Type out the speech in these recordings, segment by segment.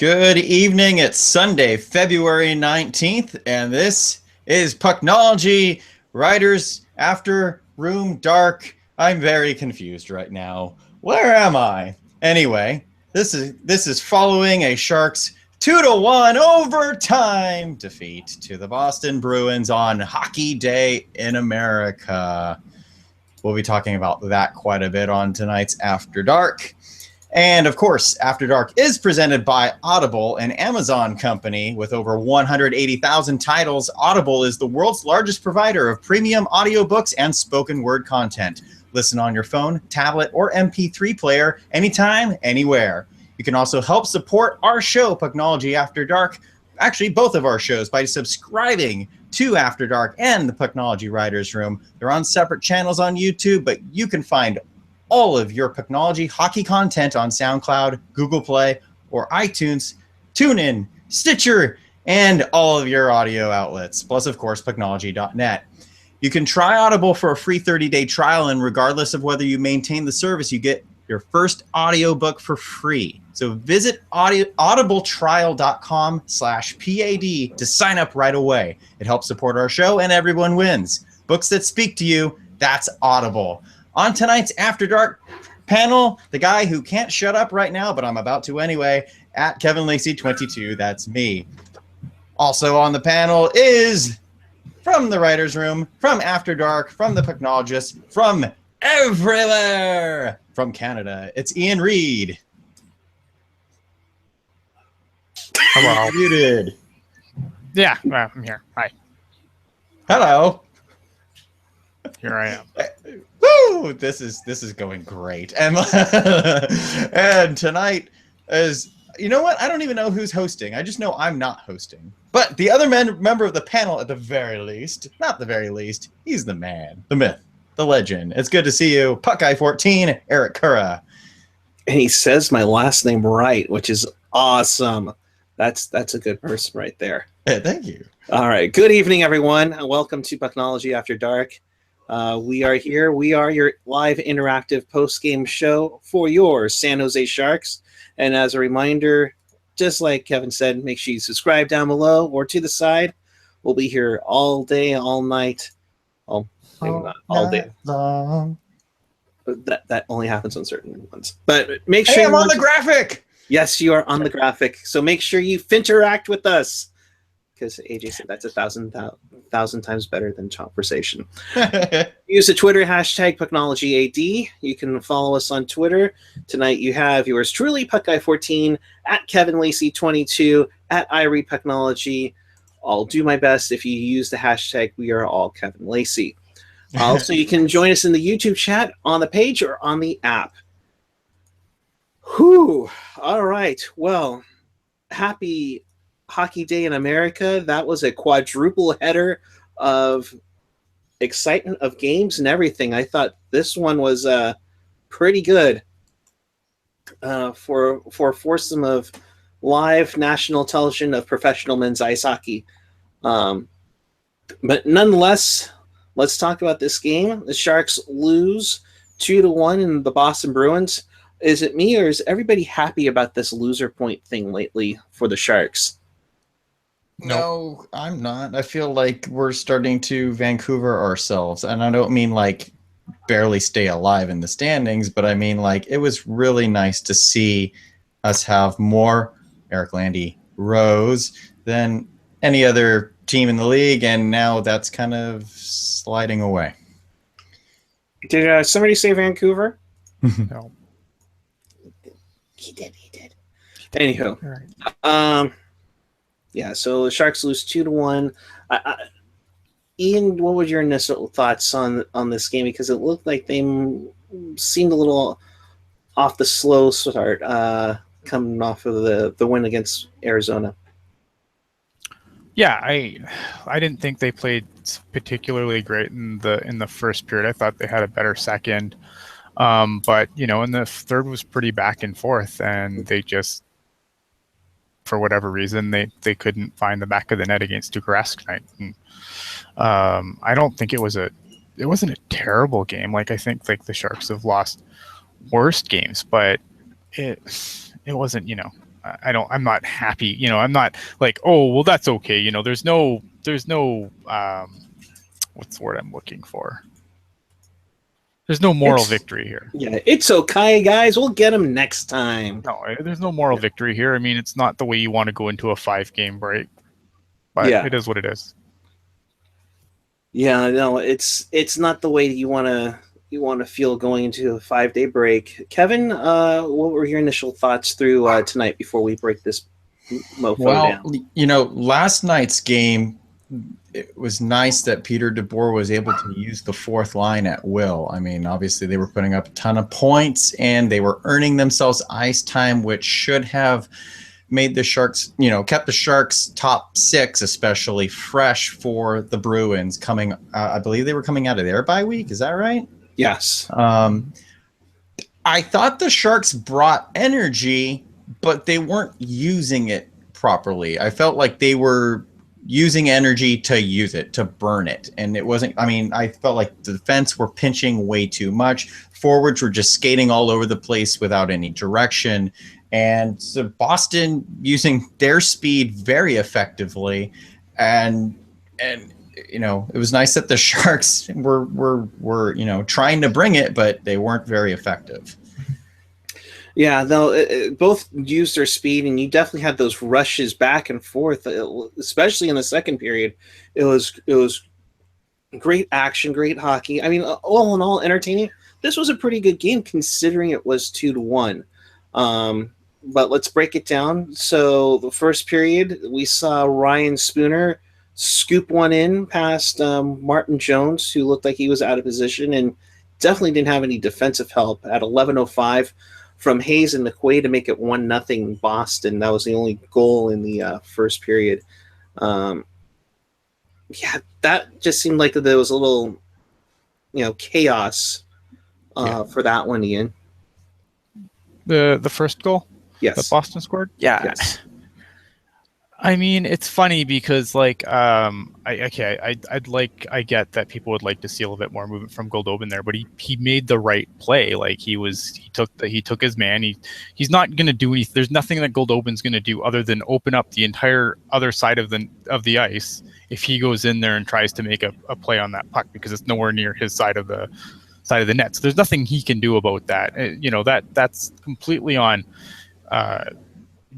Good evening. It's Sunday, February 19th, and this is Pucknology Writers After Room Dark. I'm very confused right now. Where am I? Anyway, this is following a Sharks 2-1 overtime defeat to the Boston Bruins on Hockey Day in America. We'll be talking about that quite a bit on tonight's After Dark. And of course, After Dark is presented by Audible, an Amazon company with over 180,000 titles. Audible is the world's largest provider of premium audiobooks and spoken word content. Listen on your phone, tablet, or MP3 player anytime, anywhere. You can also help support our show, Pucknology After Dark, actually both of our shows, by subscribing to After Dark and the Pucknology Writers Room. They're on separate channels on YouTube, but you can find all of your Pucknology hockey content on SoundCloud, Google Play, or iTunes, TuneIn, Stitcher, and all of your audio outlets, plus, of course, Pucknology.net. You can try Audible for a free 30-day trial, and regardless of whether you maintain the service, you get your first audiobook for free. So visit audibletrial.com/PAD to sign up right away. It helps support our show, and everyone wins. Books that speak to you, that's Audible. On tonight's After Dark panel, the guy who can't shut up right now, but I'm about to anyway, at Kevin Lacey 22, that's me. Also on the panel is, from the Writers Room, from After Dark, from the Pucknologists, from everywhere, from Canada, it's Ian Reed. Hello. You're muted. Yeah, I'm here. Hi. Hello. Here I am. Woo! This is going great. And tonight is, you know what? I don't even know who's hosting. I just know I'm not hosting. But the other member of the panel, at the very least, not the very least, he's the man, the myth, the legend. It's good to see you, Puckeye 14, Eric Curra. And he says my last name right, which is awesome. That's a good person right there. Yeah, thank you. All right. Good evening, everyone. Welcome to Pucknology After Dark. We are here. We are your live interactive post-game show for your San Jose Sharks. And as a reminder, just like Kevin said, make sure you subscribe down below or to the side. We'll be here all day, all night, all day long. But that only happens on certain ones. But make sure I'm on the graphic. Yes, you are on the graphic. So make sure you interact with us. Because AJ said that's 1,000 times better than conversation. Use the Twitter hashtag PucknologyAD. You can follow us on Twitter. Tonight you have yours truly, Puckeye14, at Kevin Lacey 22, at Irie Pucknology. I'll do my best if you use the hashtag We Are All Kevin Lacey. Also, you can join us in the YouTube chat on the page or on the app. Whew. All right. Well, happy Hockey Day in America. That was a quadruple header of excitement of games and everything. I thought this one was pretty good for a foursome of live national television of professional men's ice hockey. But nonetheless, let's talk about this game. The Sharks lose 2-1 in the Boston Bruins. Is it me or is everybody happy about this loser point thing lately for the Sharks? No, I'm not. I feel like we're starting to Vancouver ourselves. And I don't mean like barely stay alive in the standings, but I mean like it was really nice to see us have more Eric Landy rows than any other team in the league. And now that's kind of sliding away. Did somebody say Vancouver? No. He did. Anywho. Right. Yeah, so the Sharks lose 2-1. Ian, what were your initial thoughts on this game? Because it looked like they seemed a little off the slow start coming off of the win against Arizona. Yeah, I didn't think they played particularly great in the first period. I thought they had a better second, but in the third was pretty back and forth, and they just, for whatever reason, they couldn't find the back of the net against Ducarask tonight. And, I don't think it wasn't a terrible game. Like I think like the Sharks have lost worse games, but it wasn't I'm not happy. You know, I'm not like, oh, well, that's okay. You know, there's no what's the word I'm looking for? There's no moral victory here. Yeah, it's okay, guys. We'll get them next time. No, there's no moral victory here. I mean, it's not the way you want to go into a 5-game break, but it is what it is. Yeah, no, it's not the way you want to feel going into a 5-day break. Kevin, what were your initial thoughts through tonight before we break this mofo down? Well, you know, last night's game, it was nice that Peter DeBoer was able to use the fourth line at will. I mean, obviously they were putting up a ton of points and they were earning themselves ice time, which should have made the Sharks, you know, kept the Sharks top 6 especially fresh for the Bruins coming. I believe they were coming out of their bye week. Is that right? Yes. I thought the Sharks brought energy, but they weren't using it properly. I felt like they were using energy to use it, to burn it. And it wasn't, I mean, I felt like the defense were pinching way too much. Forwards were just skating all over the place without any direction. And so Boston using their speed very effectively. And you know, it was nice that the Sharks were you know, trying to bring it, but they weren't very effective. Yeah, they'll both used their speed, and you definitely had those rushes back and forth, especially in the second period. It was great action, great hockey. I mean, all in all, entertaining. This was a pretty good game considering it was 2-1. But let's break it down. So the first period, we saw Ryan Spooner scoop one in past Martin Jones, who looked like he was out of position and definitely didn't have any defensive help at 11:05. From Hayes and McQuaid to make it 1-0 Boston. That was the only goal in the first period. Yeah, that just seemed like there was a little, you know, chaos for that one, Ian. The first goal? Yes. That Boston scored? Yeah. Yes. I mean, it's funny because like I get that people would like to see a little bit more movement from Goldobin there, but he made the right play. Like he took his man. He's not going to do anything. There's nothing that Goldobin's going to do other than open up the entire other side of the ice if he goes in there and tries to make a play on that puck, because it's nowhere near his side of the net. So there's nothing he can do about that. You know, that's completely on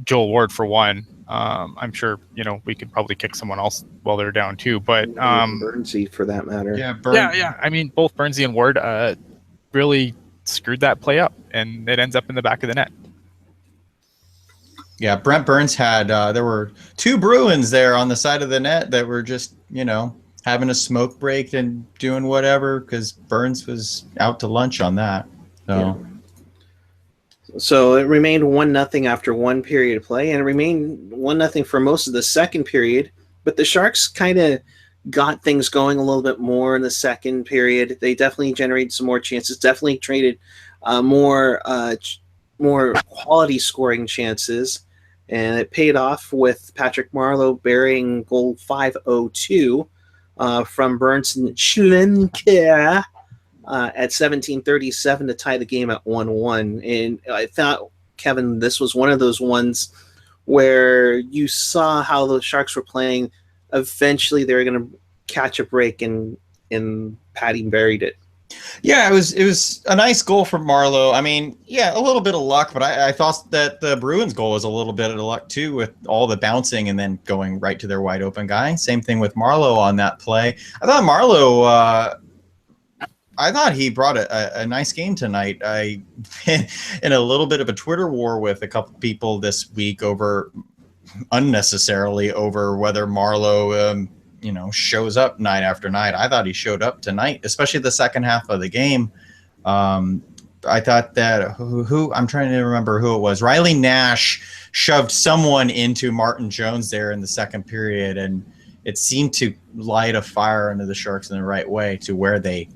Joel Ward for one. I'm sure, you know, we could probably kick someone else while they're down too, but Burnsy for that matter. Yeah. I mean, both Burnsy and Ward really screwed that play up, and it ends up in the back of the net. Yeah, Brent Burns had there were 2 Bruins there on the side of the net that were just, you know, having a smoke break and doing whatever because Burns was out to lunch on that. So. Yeah. So it remained 1-0 after one period of play, and it remained 1-0 for most of the second period. But the Sharks kind of got things going a little bit more in the second period. They definitely generated some more chances, definitely traded more quality scoring chances, and it paid off with Patrick Marleau burying goal 502 from Burns and Schlenker at 17:37 to tie the game at 1-1. And I thought, Kevin, this was one of those ones where you saw how the Sharks were playing. Eventually, they were going to catch a break, and Patty buried it. Yeah, it was a nice goal from Marleau. I mean, yeah, a little bit of luck, but I thought that the Bruins goal was a little bit of luck too, with all the bouncing and then going right to their wide open guy. Same thing with Marleau on that play. I thought Marleau. I thought he brought a nice game tonight. I in a little bit of a Twitter war with a couple people this week unnecessarily over whether Marleau shows up night after night. I thought he showed up tonight, especially the second half of the game. I thought that who I'm trying to remember who it was. Riley Nash shoved someone into Martin Jones there in the second period, and it seemed to light a fire under the Sharks in the right way to where they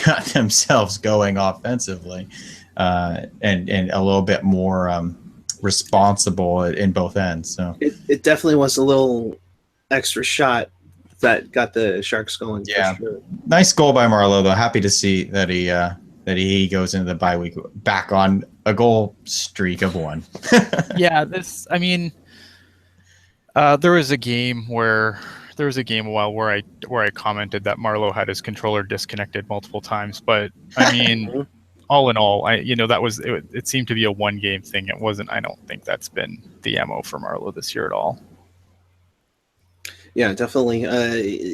got themselves going offensively and a little bit more responsible in both ends. So it definitely was a little extra shot that got the Sharks going. Yeah, for sure. Nice goal by Marleau, though. Happy to see that he goes into the bye week back on a goal streak of 1. Yeah, there was a game a while where I commented that Marlowe had his controller disconnected multiple times, but I mean, all in all, it seemed to be a 1-game thing. It wasn't. I don't think that's been the MO for Marlowe this year at all. Yeah, definitely.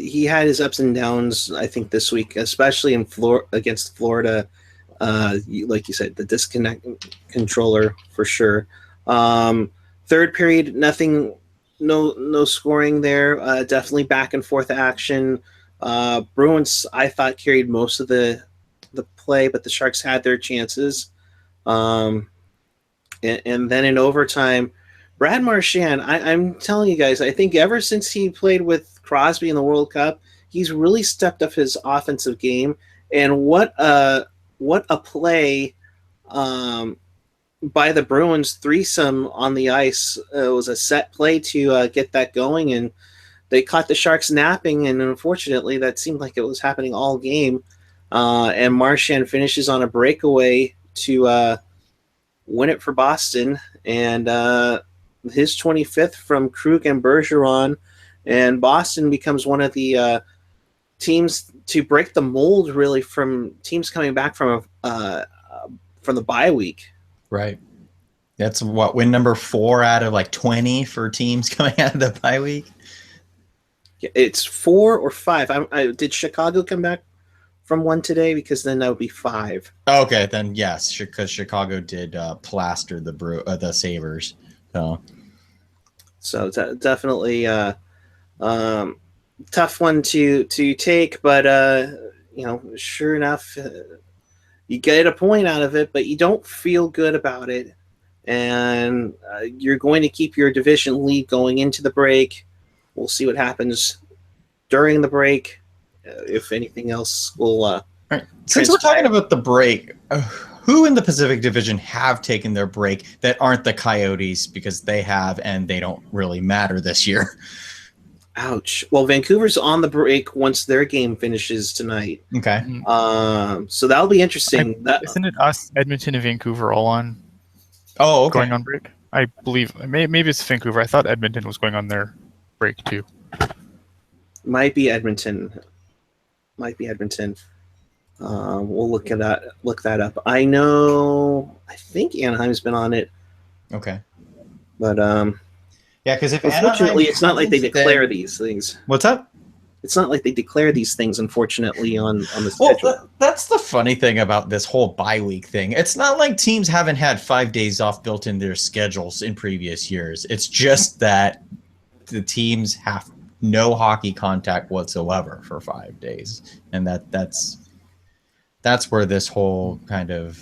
He had his ups and downs, I think, this week, especially against Florida. Like you said, the disconnect controller for sure. Third period, nothing, no scoring there. Definitely back and forth action. Bruins, I thought, carried most of the play, but the Sharks had their chances. And then in overtime, Brad Marchand, I'm telling you guys, I think ever since he played with Crosby in the World Cup, he's really stepped up his offensive game. And what a play by the Bruins threesome on the ice. It was a set play to get that going, and they caught the Sharks napping, and unfortunately that seemed like it was happening all game. And Marchand finishes on a breakaway to win it for Boston, and his 25th from Krug and Bergeron, and Boston becomes one of the teams to break the mold, really, from teams coming back from the bye week. Right. That's win number 4 out of like 20 for teams coming out of the bye week. It's 4 or 5. Did Chicago come back from one today? Because then that would be 5. Okay, then yes, because Chicago did plaster the Sabres. So definitely tough one to take, but sure enough, you get a point out of it, but you don't feel good about it, and you're going to keep your division lead going into the break. We'll see what happens during the break. If anything else will. All right. Since we're talking about the break, who in the Pacific Division have taken their break that aren't the Coyotes, because they have and they don't really matter this year? Ouch. Well, Vancouver's on the break once their game finishes tonight. Okay. So that'll be interesting. Isn't it us, Edmonton, and Vancouver all on? Oh, okay. Going on break? I believe maybe it's Vancouver. I thought Edmonton was going on their break too. Might be Edmonton. We'll look that up. I think Anaheim's been on it. Okay. But yeah, because if unfortunately, it's not like they declare these things. What's up? It's not like they declare these things, unfortunately, on the schedule. Well, that's the funny thing about this whole bye week thing. It's not like teams haven't had 5 days off built in their schedules in previous years. It's just that the teams have no hockey contact whatsoever for 5 days, and that's where this whole kind of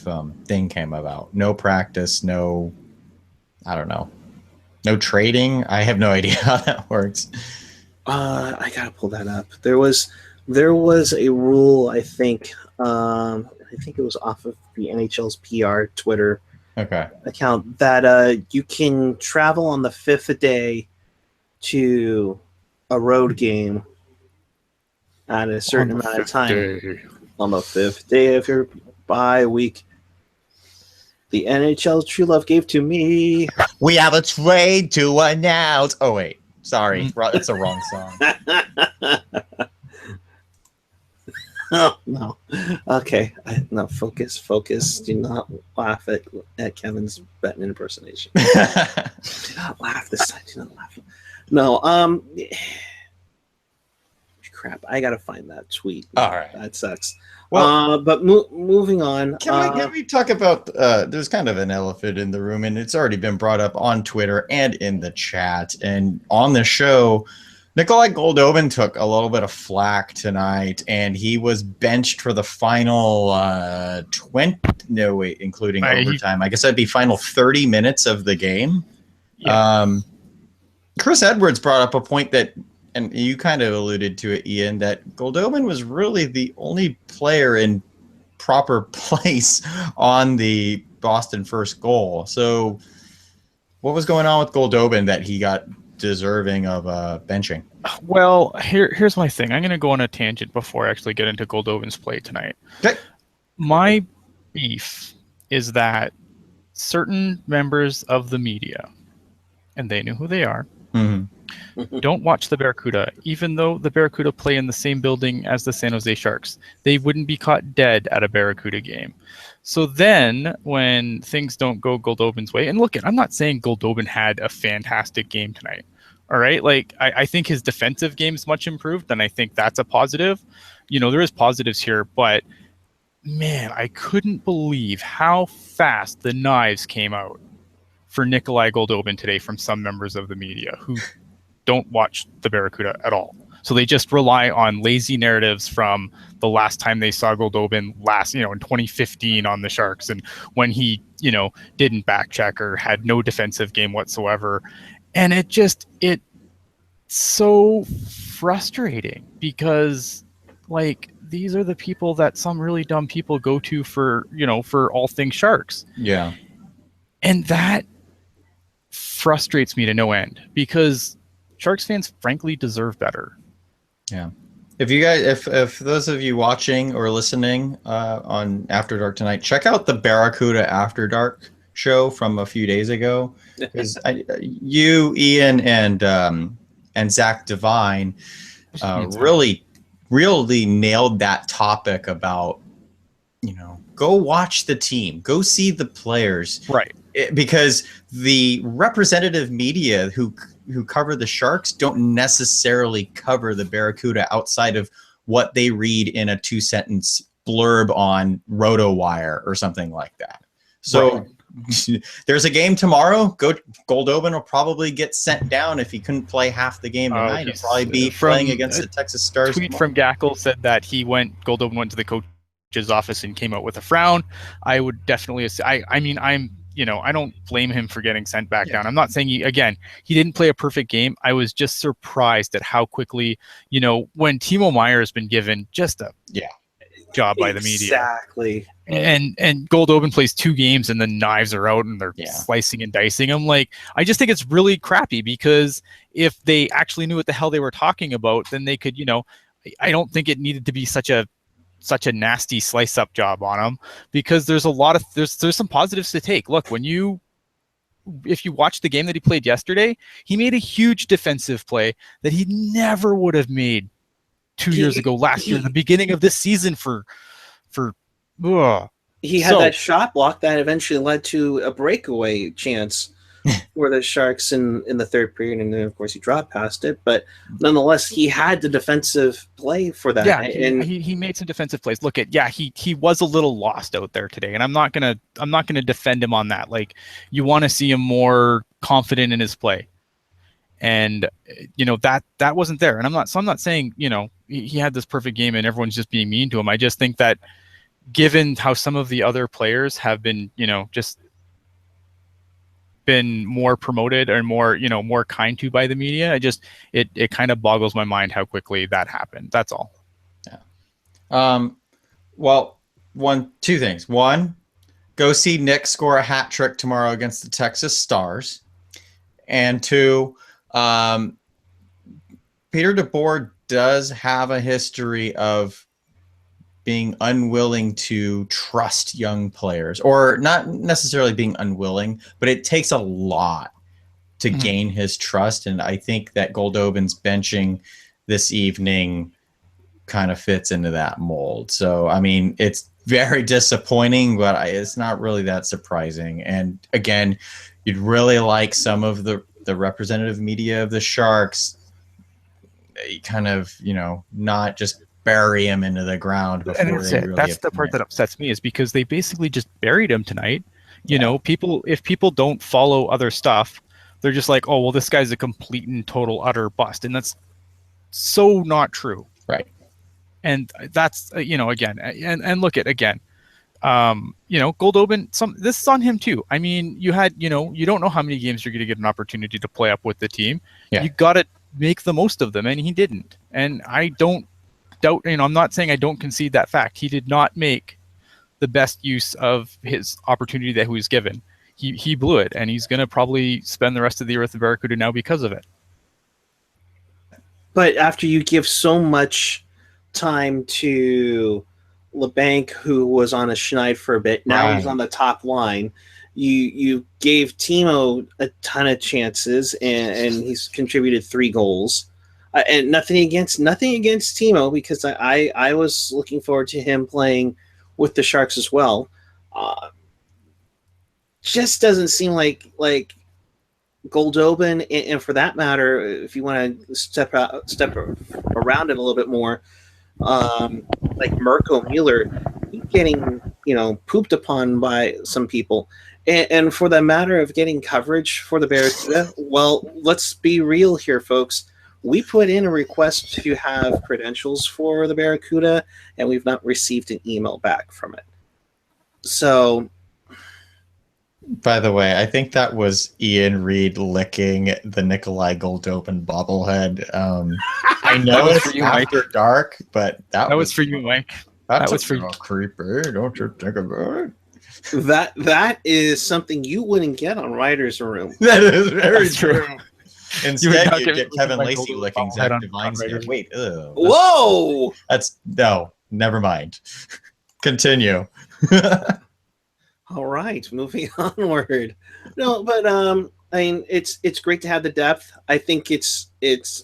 thing came about. No practice, no trading. I have no idea how that works. I gotta pull that up. There was a rule, I think. I think it was off of the NHL's PR Twitter account that you can travel on the 5th day to a road game at a certain amount of time. On the 5th day of your bye week. The NHL True Love gave to me. We have a trade to announce. Oh, wait. Sorry. It's a wrong song. Oh, no. Okay. No, focus. Do not laugh at Kevin's Bettman impersonation. Do not laugh this time. Do not laugh. No, crap. I got to find that tweet. All right. That sucks. Well, but moving on. Can we talk about, there's kind of an elephant in the room, and it's already been brought up on Twitter and in the chat. And on the show, Nikolai Goldobin took a little bit of flack tonight, and he was benched for the final including overtime. I guess that'd be final 30 minutes of the game. Yeah. Chris Edwards brought up a point that, and you kind of alluded to it, Ian, that Goldobin was really the only player in proper place on the Boston first goal. So what was going on with Goldobin that he got deserving of benching? Well, here's my thing. I'm going to go on a tangent before I actually get into Goldobin's play tonight. Okay. My beef is that certain members of the media, and they know who they are, don't watch the Barracuda, even though the Barracuda play in the same building as the San Jose Sharks. They wouldn't be caught dead at a Barracuda game. So then when things don't go Goldobin's way, and look, I'm not saying Goldobin had a fantastic game tonight. All right. Like, I think his defensive game is much improved, and I think that's a positive. There is positives here, but man, I couldn't believe how fast the knives came out for Nikolai Goldobin today from some members of the media who don't watch the Barracuda at all. So they just rely on lazy narratives from the last time they saw Goldobin in 2015 on the Sharks, and when he, didn't backcheck or had no defensive game whatsoever. And it's so frustrating because, like, these are the people that some really dumb people go to for all things Sharks. Yeah. And that frustrates me to no end because Sharks fans frankly deserve better. Yeah. If those of you watching or listening on After Dark tonight, check out the Barracuda After Dark show from a few days ago. Because you, Ian, and Zach Devine really nailed that topic about, go watch the team, go see the players. Right. Because the representative media who cover the Sharks don't necessarily cover the Barracuda outside of what they read in a 2-sentence blurb on RotoWire or something like that. So right. There's a game tomorrow. Goldobin will probably get sent down if he couldn't play half the game tonight. He'll probably be playing against the Texas Stars. Tweet from Gackle said that Goldobin went to the coach's office and came out with a frown. I would definitely I don't blame him for getting sent back down. I'm not saying he didn't play a perfect game. I was just surprised at how quickly, when Timo Meier has been given just a job by the media. Exactly. And Goldobin plays 2 games and the knives are out and they're slicing and dicing him. Like, I just think it's really crappy because if they actually knew what the hell they were talking about, then they could, I don't think it needed to be such a nasty slice up job on him because there's some positives to take. Look, if you watch the game that he played yesterday, he made a huge defensive play that he never would have made 2 years ago, last year, the beginning of this season he had that shot block that eventually led to a breakaway chance for the Sharks in the third period, and then of course he dropped past it. But nonetheless, he had the defensive play for that. Yeah, he made some defensive plays. Look he was a little lost out there today, and I'm not gonna defend him on that. Like, you want to see him more confident in his play, and that wasn't there. And I'm not saying he had this perfect game and everyone's just being mean to him. I just think that given how some of the other players have been just been more promoted or more kind to by the media, it kind of boggles my mind how quickly that happened. That's all. Yeah. Well, two things. One, go see Nick score a hat trick tomorrow against the Texas Stars. And two, Peter DeBoer does have a history of being unwilling to trust young players, or not necessarily being unwilling, but it takes a lot to gain his trust. And I think that Goldobin's benching this evening kind of fits into that mold. So, I mean, it's very disappointing, but it's not really that surprising. And again, you'd really like some of the representative media of the Sharks kind of, not just bury him into the ground before that's the part that upsets me, is because they basically just buried him tonight. If people don't follow other stuff, they're just like, oh, well, this guy's a complete and total utter bust. And that's so not true. Right. And that's, again, and look at, again, Goldobin, this is on him too. I mean, you don't know how many games you're going to get an opportunity to play up with the team. Yeah. You got to make the most of them, and he didn't. And I don't doubt, I'm not saying I don't concede that fact. He did not make the best use of his opportunity that he was given. He blew it, and he's going to probably spend the rest of the year with the Barracuda now because of it. But after you give so much time to LeBanc, who was on a schneid for a bit, now he's on the top line, You gave Timo a ton of chances, and he's contributed 3 goals. And nothing against Timo, because I was looking forward to him playing with the Sharks as well. Just doesn't seem like Goldobin, and for that matter, if you want to step around it a little bit more, like Mirko Mueller, he's getting pooped upon by some people. And for the matter of getting coverage for the Barracuda, well, let's be real here, folks. We put in a request to have credentials for the Barracuda, and we've not received an email back from it. So, by the way, I think that was Ian Reed licking the Nikolai Goldobin bobblehead. I know it's for you, after dark, but that was for you, Mike. That was for you. Creepy, don't you think about it? That is something you wouldn't get on Writer's Room. That is very true. Instead, you get Kevin Lacey licking Zach Devine's hair. Wait, ugh. Whoa! No, never mind. Continue. All right, moving onward. No, but I mean, it's great to have the depth. I think it's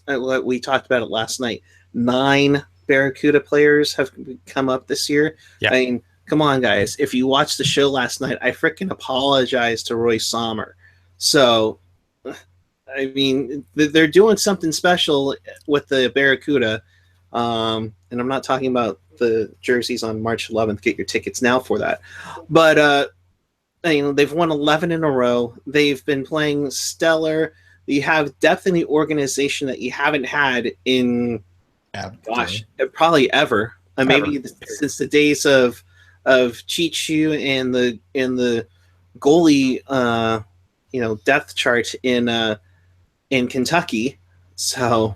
what we talked about it last night. 9 Barracuda players have come up this year. Yeah. I mean, come on, guys. If you watched the show last night, I freaking apologized to Roy Sommer. So, I mean, they're doing something special with the Barracuda. And I'm not talking about the jerseys on March 11th. Get your tickets now for that. But, they've won 11 in a row. They've been playing stellar. You have depth in the organization that you haven't had in, probably ever. Maybe since the days of Chichu and the goalie, depth chart in Kentucky. So,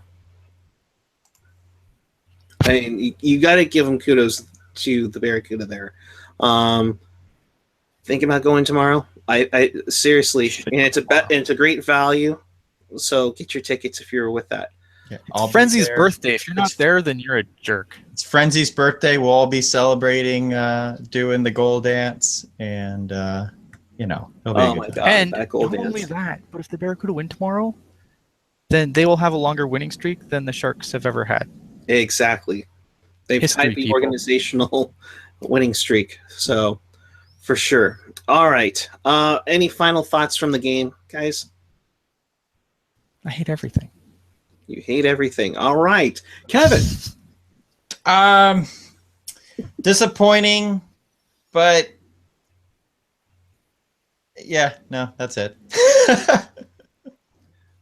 I mean, you got to give them kudos to the Barracuda there. Thinking about going tomorrow. I seriously, and it's a great value. So get your tickets if you're with that. Yeah, it's Frenzy's birthday. If you're not there, then you're a jerk. It's Frenzy's birthday. We'll all be celebrating, doing the goal dance, and it'll be oh my god! And that goal not dance. only that, but if the Barracuda win tomorrow, then they will have a longer winning streak than the Sharks have ever had. Exactly. They've tied the organizational winning streak. So, for sure. All right. Any final thoughts from the game, guys? I hate everything. You hate everything. All right. Kevin. Disappointing, but yeah, no, that's it.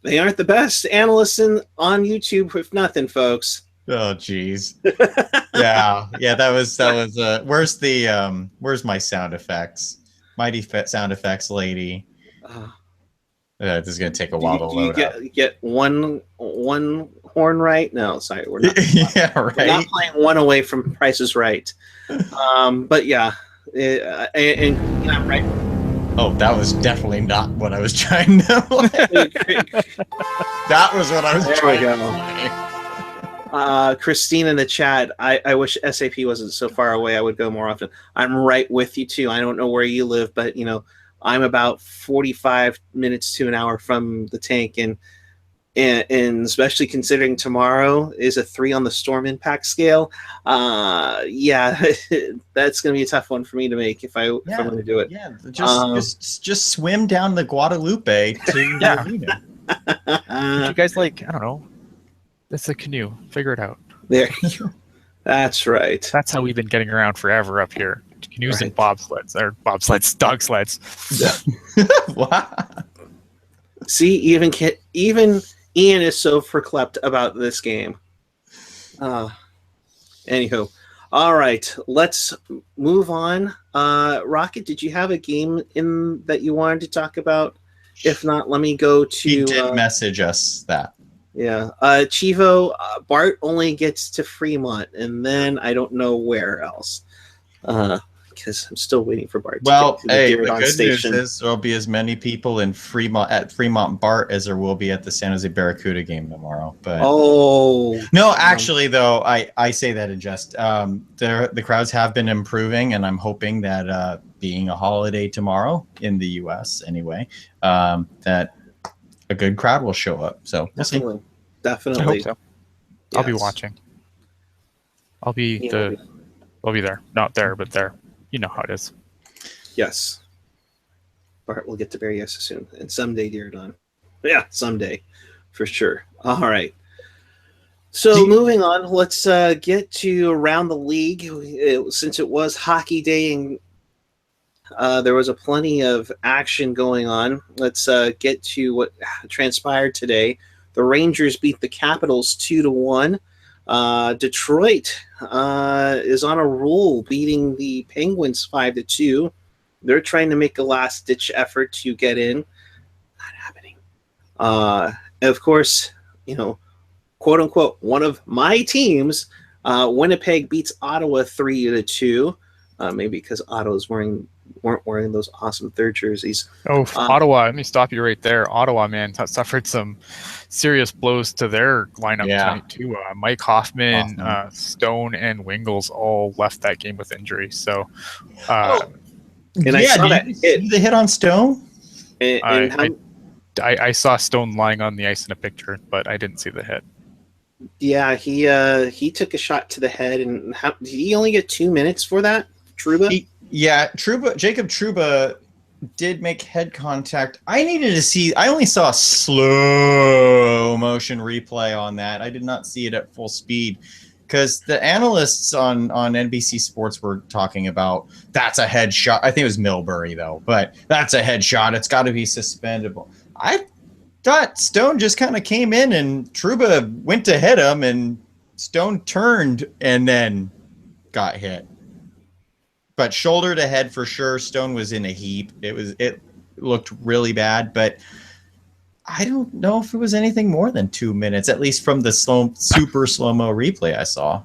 They aren't the best analysts on YouTube with nothing, folks. Oh, geez. yeah, that was. Where's my sound effects? Mighty sound effects lady. This is gonna take a while to load up. You get one horn right? No, sorry, we're not. Yeah, right. We're not playing one away from Price is Right. But yeah, and I'm right. Oh, that was definitely not what I was trying to play. That was what I was trying to play. Christine in the chat, I wish SAP wasn't so far away. I would go more often. I'm right with you too. I don't know where you live, but I'm about 45 minutes to an hour from the tank, and especially considering tomorrow is a 3 on the storm impact scale. Yeah, that's going to be a tough one for me to make if I'm going to do it. Yeah, just swim down the Guadalupe to the arena. You guys I don't know. That's a canoe. Figure it out. There. That's right. That's how we've been getting around forever up here. Canoes and dog sleds. Wow. See, even Ian is so verklempt about this game. Anywho, all right, let's move on. Rocket, did you have a game in that you wanted to talk about? If not, let me go to. He did message us that. Yeah, Chivo, Bart only gets to Fremont, and then I don't know where else. because I'm still waiting for Bart. Well, to get to hey, the the Diridon good station. news is there'll be as many people in Fremont Bart as there will be at the San Jose Barracuda game tomorrow. But no, actually, though, I say that in jest. The crowds have been improving, and I'm hoping that being a holiday tomorrow in the U.S. anyway, that a good crowd will show up. So we'll see. Definitely. I hope so. Yes. I'll be watching. I'll be there. Not there, but there. You know how it is. Yes. Bart will get to Berryessa soon. And someday, Diridon. Yeah, someday. For sure. All right. So moving on, let's get to around the league. Since it was hockey day and there was plenty of action going on, let's get to what transpired today. The Rangers beat the Capitals 2-1. Detroit is on a roll, beating the Penguins 5-2. They're trying to make a last-ditch effort to get in. Not happening. And of course, quote unquote, one of my teams, Winnipeg beats Ottawa 3-2. Maybe because Ottawa's weren't wearing those awesome third jerseys. Oh, Ottawa! Let me stop you right there. Ottawa, man, suffered some serious blows to their lineup tonight too. Mike Hoffman, Stone, and Wingles all left that game with injury. So, and I saw that see the hit on Stone. I saw Stone lying on the ice in a picture, but I didn't see the hit. Yeah, he took a shot to the head, and did he only get 2 minutes for that? Trouba? Jacob Trouba did make head contact. I only saw a slow motion replay on that. I did not see it at full speed because the analysts on NBC Sports were talking about that's a headshot. I think it was Milbury though, but that's a headshot. It's got to be suspendable. I thought Stone just kind of came in and Trouba went to hit him and Stone turned and then got hit. But shoulder to head for sure. Stone was in a heap. It looked really bad, but I don't know if it was anything more than 2 minutes, at least from the super slow-mo replay I saw.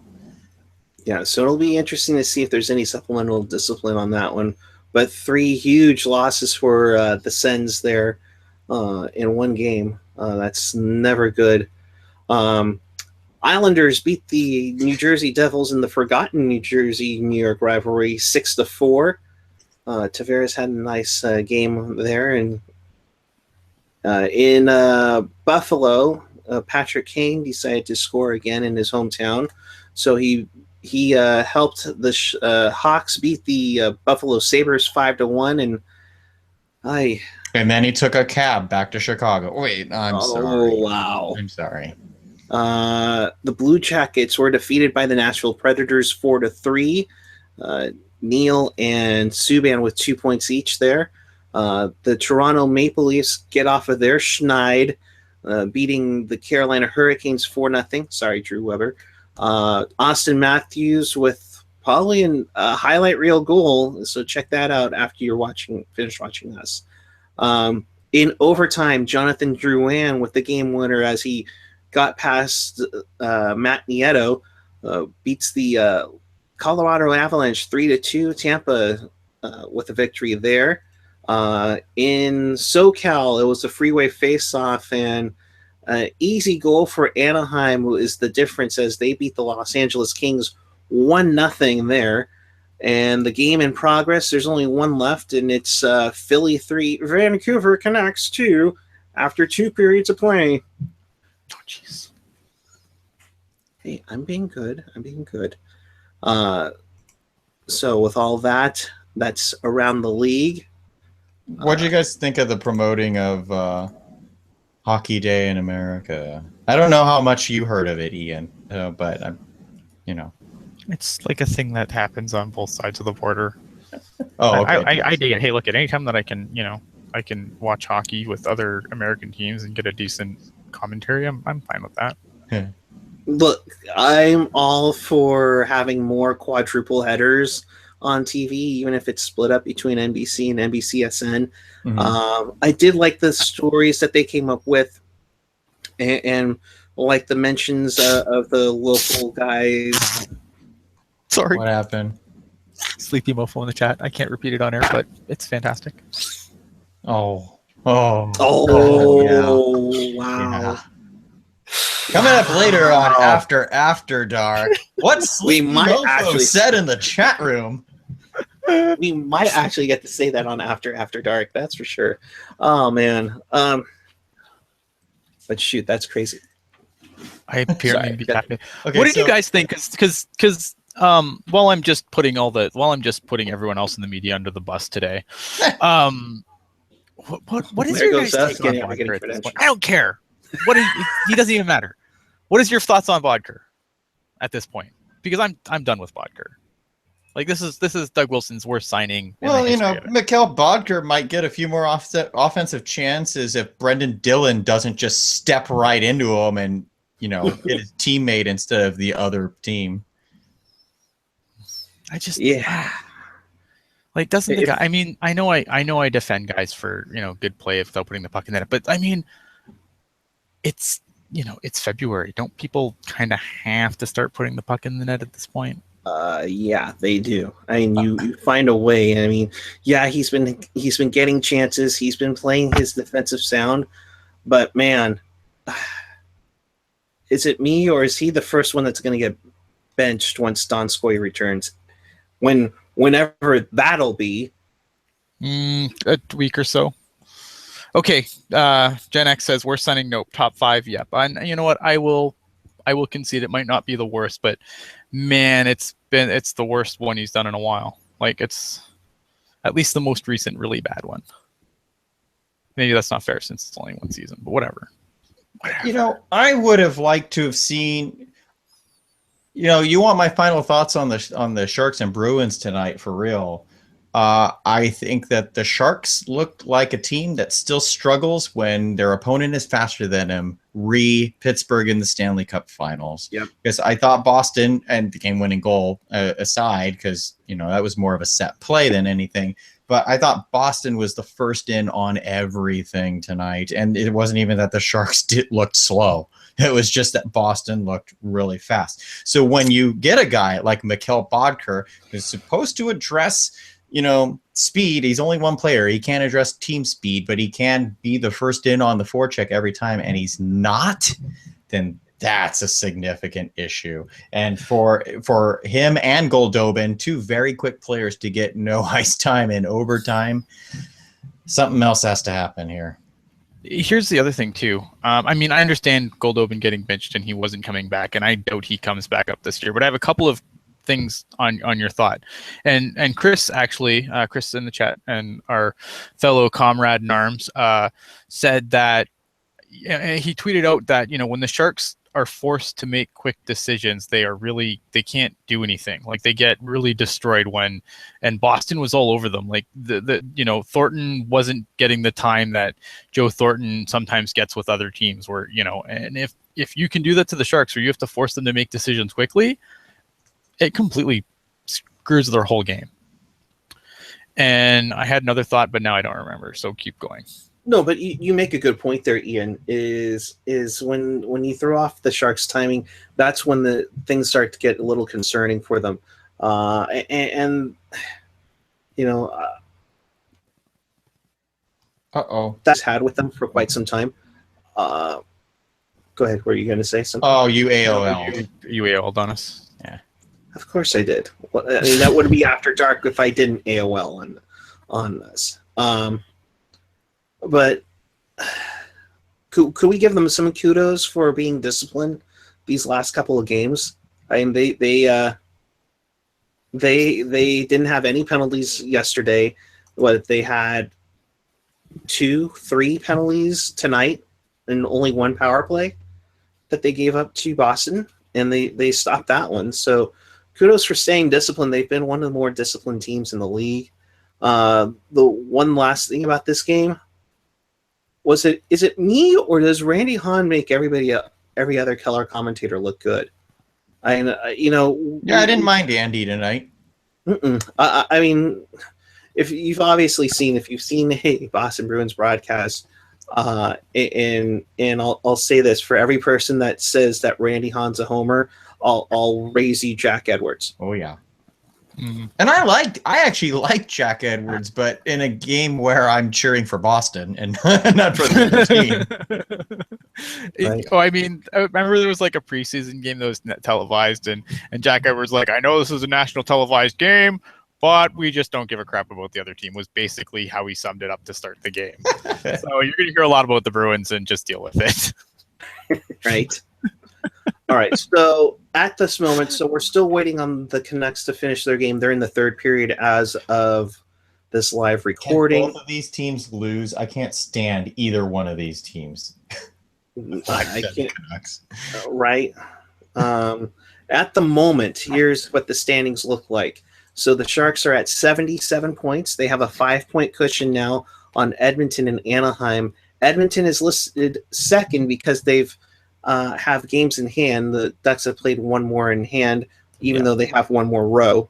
Yeah, so it'll be interesting to see if there's any supplemental discipline on that one. But 3 huge losses for the Sens there in one game. That's never good. Islanders beat the New Jersey Devils in the forgotten New Jersey-New York rivalry 6-4. Tavares had a nice game there. And in Buffalo, Patrick Kane decided to score again in his hometown. So he helped the Hawks beat the Buffalo Sabres 5-1. And then he took a cab back to Chicago. Wait, I'm sorry. Oh, wow. I'm sorry. The Blue Jackets were defeated by the Nashville Predators 4-3. Neal and Subban with 2 points each there. The Toronto Maple Leafs get off of their schneid, beating the Carolina Hurricanes 4-0. Sorry, Drew Weber. Austin Matthews with probably a highlight reel goal, so check that out after you're finish watching us. In overtime, Jonathan Drouin with the game winner as he got past Matt Nieto, beats the Colorado Avalanche 3-2. Tampa with a victory there. In SoCal, it was a freeway face-off, and easy goal for Anaheim is the difference as they beat the Los Angeles Kings 1-0 there. And the game in progress, there's only one left, and it's Philly 3, Vancouver Canucks 2 after 2 periods of play. Oh, jeez. Hey, I'm being good. So with all that, that's around the league. What do you guys think of the promoting of Hockey Day in America? I don't know how much you heard of it, Ian, but I'm, It's like a thing that happens on both sides of the border. Oh, okay. I dig it. Hey, look, at any time that I can, I can watch hockey with other American teams and get a decent commentary, I'm fine with that. Yeah. Look, I'm all for having more quadruple headers on TV, even if it's split up between NBC and NBCSN. Mm-hmm. I did like the stories that they came up with, and like the mentions of the local guys. Sorry. What happened? Sleepy Mofo in the chat. I can't repeat it on air, but it's fantastic. Oh, Oh, wow. yeah. Coming up later on After Dark, what Sleepy might Mofo actually- said in the chat room. We might actually get to say that on After Dark. That's for sure. Oh man. But shoot, that's crazy. I apparently Sorry. be happy. Okay, What did you so- guys think? Because while I'm just putting everyone else in the media under the bus today, what is There your goes guys' us take on getting Bodker at this credentials. point? I don't care. He doesn't even matter. What is your thoughts on Bodker at this point? Because I'm done with Bodker. Like this is Doug Wilson's worst signing. Well, Mikhail Bodker might get a few more offensive chances if Brendan Dillon doesn't just step right into him and get his teammate instead of the other team. Like doesn't the guy? I mean, I know I defend guys for good play without putting the puck in the net, but I mean, it's it's February. Don't people kind of have to start putting the puck in the net at this point? Yeah, they do. I mean, you find a way. I mean, yeah, he's been getting chances. He's been playing his defensive sound, but man, is it me or is he the first one that's going to get benched once Donskoy returns? Whenever that'll be. A week or so. Okay, Gen X says we're signing nope, top 5. Yep, and you know what? I will concede it might not be the worst, but man, it's the worst one he's done in a while. Like it's at least the most recent really bad one. Maybe that's not fair since it's only one season, but whatever. I would have liked to have seen. You want my final thoughts on the Sharks and Bruins tonight for real. I think that the Sharks looked like a team that still struggles when their opponent is faster than them. Pittsburgh in the Stanley Cup Finals. Yep. Because I thought Boston, and the game-winning goal aside, because that was more of a set play than anything. But I thought Boston was the first in on everything tonight, and it wasn't even that the Sharks looked slow. It was just that Boston looked really fast. So when you get a guy like Mikhail Bodker, who's supposed to address speed, he's only one player. He can't address team speed, but he can be the first in on the forecheck every time, and he's not, then that's a significant issue. And for him and Goldobin, two very quick players, to get no ice time in overtime, something else has to happen here. Here's the other thing too. I mean, I understand Goldobin getting benched and he wasn't coming back, and I doubt he comes back up this year. But I have a couple of things on your thought, and Chris actually, Chris in the chat and our fellow comrade in arms said that he tweeted out that when the Sharks are forced to make quick decisions, they can't do anything. Like they get really destroyed and Boston was all over them. Like Thornton wasn't getting the time that Joe Thornton sometimes gets with other teams where, and if you can do that to the Sharks, or you have to force them to make decisions quickly, it completely screws their whole game. And I had another thought, but now I don't remember. So keep going. No, but you make a good point there, Ian, is when you throw off the Sharks' timing, that's when the things start to get a little concerning for them. That's had with them for quite some time. Go ahead, were you going to say something? Oh, you AOL. You AOL'd on us? Yeah. Of course I did. Well, I mean, that would be after dark if I didn't AOL on this. But could we give them some kudos for being disciplined these last couple of games? I mean, they didn't have any penalties yesterday. They had 2-3 penalties tonight, and only one power play that they gave up to Boston, and they stopped that one. So kudos for staying disciplined. They've been one of the more disciplined teams in the league. The one last thing about this game. Is it me, or does Randy Hahn make every other color commentator look good? I didn't mind Andy tonight. I mean, if you've seen a Boston Bruins broadcast, and I'll say this, for every person that says that Randy Hahn's a homer, I'll raise you Jack Edwards. Oh yeah. And I actually liked Jack Edwards, but in a game where I'm cheering for Boston and not for the other team. Right. I mean, I remember there was like a preseason game that was net televised, and Jack Edwards like, I know this is a national televised game, but we just don't give a crap about the other team, was basically how he summed it up to start the game. So you're going to hear a lot about the Bruins and just deal with it. Right. All right. So at this moment, so we're still waiting on the Canucks to finish their game. They're in the third period as of this live recording. Can both of these teams lose? I can't stand either one of these teams. I can't. Right. At the moment, here's what the standings look like. So the Sharks are at 77 points. They have a 5-point cushion now on Edmonton and Anaheim. Edmonton is listed second because they've have games in hand. The Ducks have played one more in hand, even though they have one more row.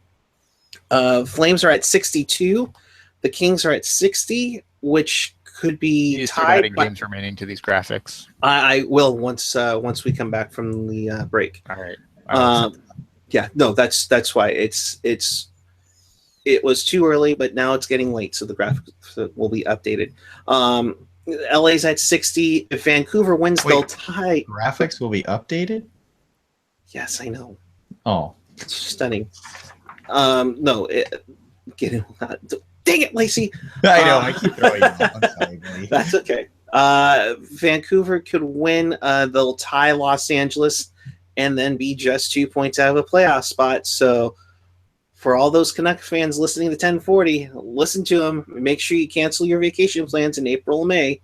Flames are at 62. The Kings are at 60, which could be tied. Adding games remaining to these graphics. I will once we come back from the break. All right. Yeah, no, that's why it was too early, but now it's getting late, so the graphics will be updated. LA's at 60. If Vancouver wins, they'll tie. Graphics will be updated? Yes, I know. Oh. It's stunning. No, dang it, Lacey. I know, I keep throwing you off. I'm sorry, buddy. That's okay. Vancouver could win. They'll tie Los Angeles and then be just 2 points out of a playoff spot. So for all those Canuck fans listening to 1040, listen to them. Make sure you cancel your vacation plans in April and May.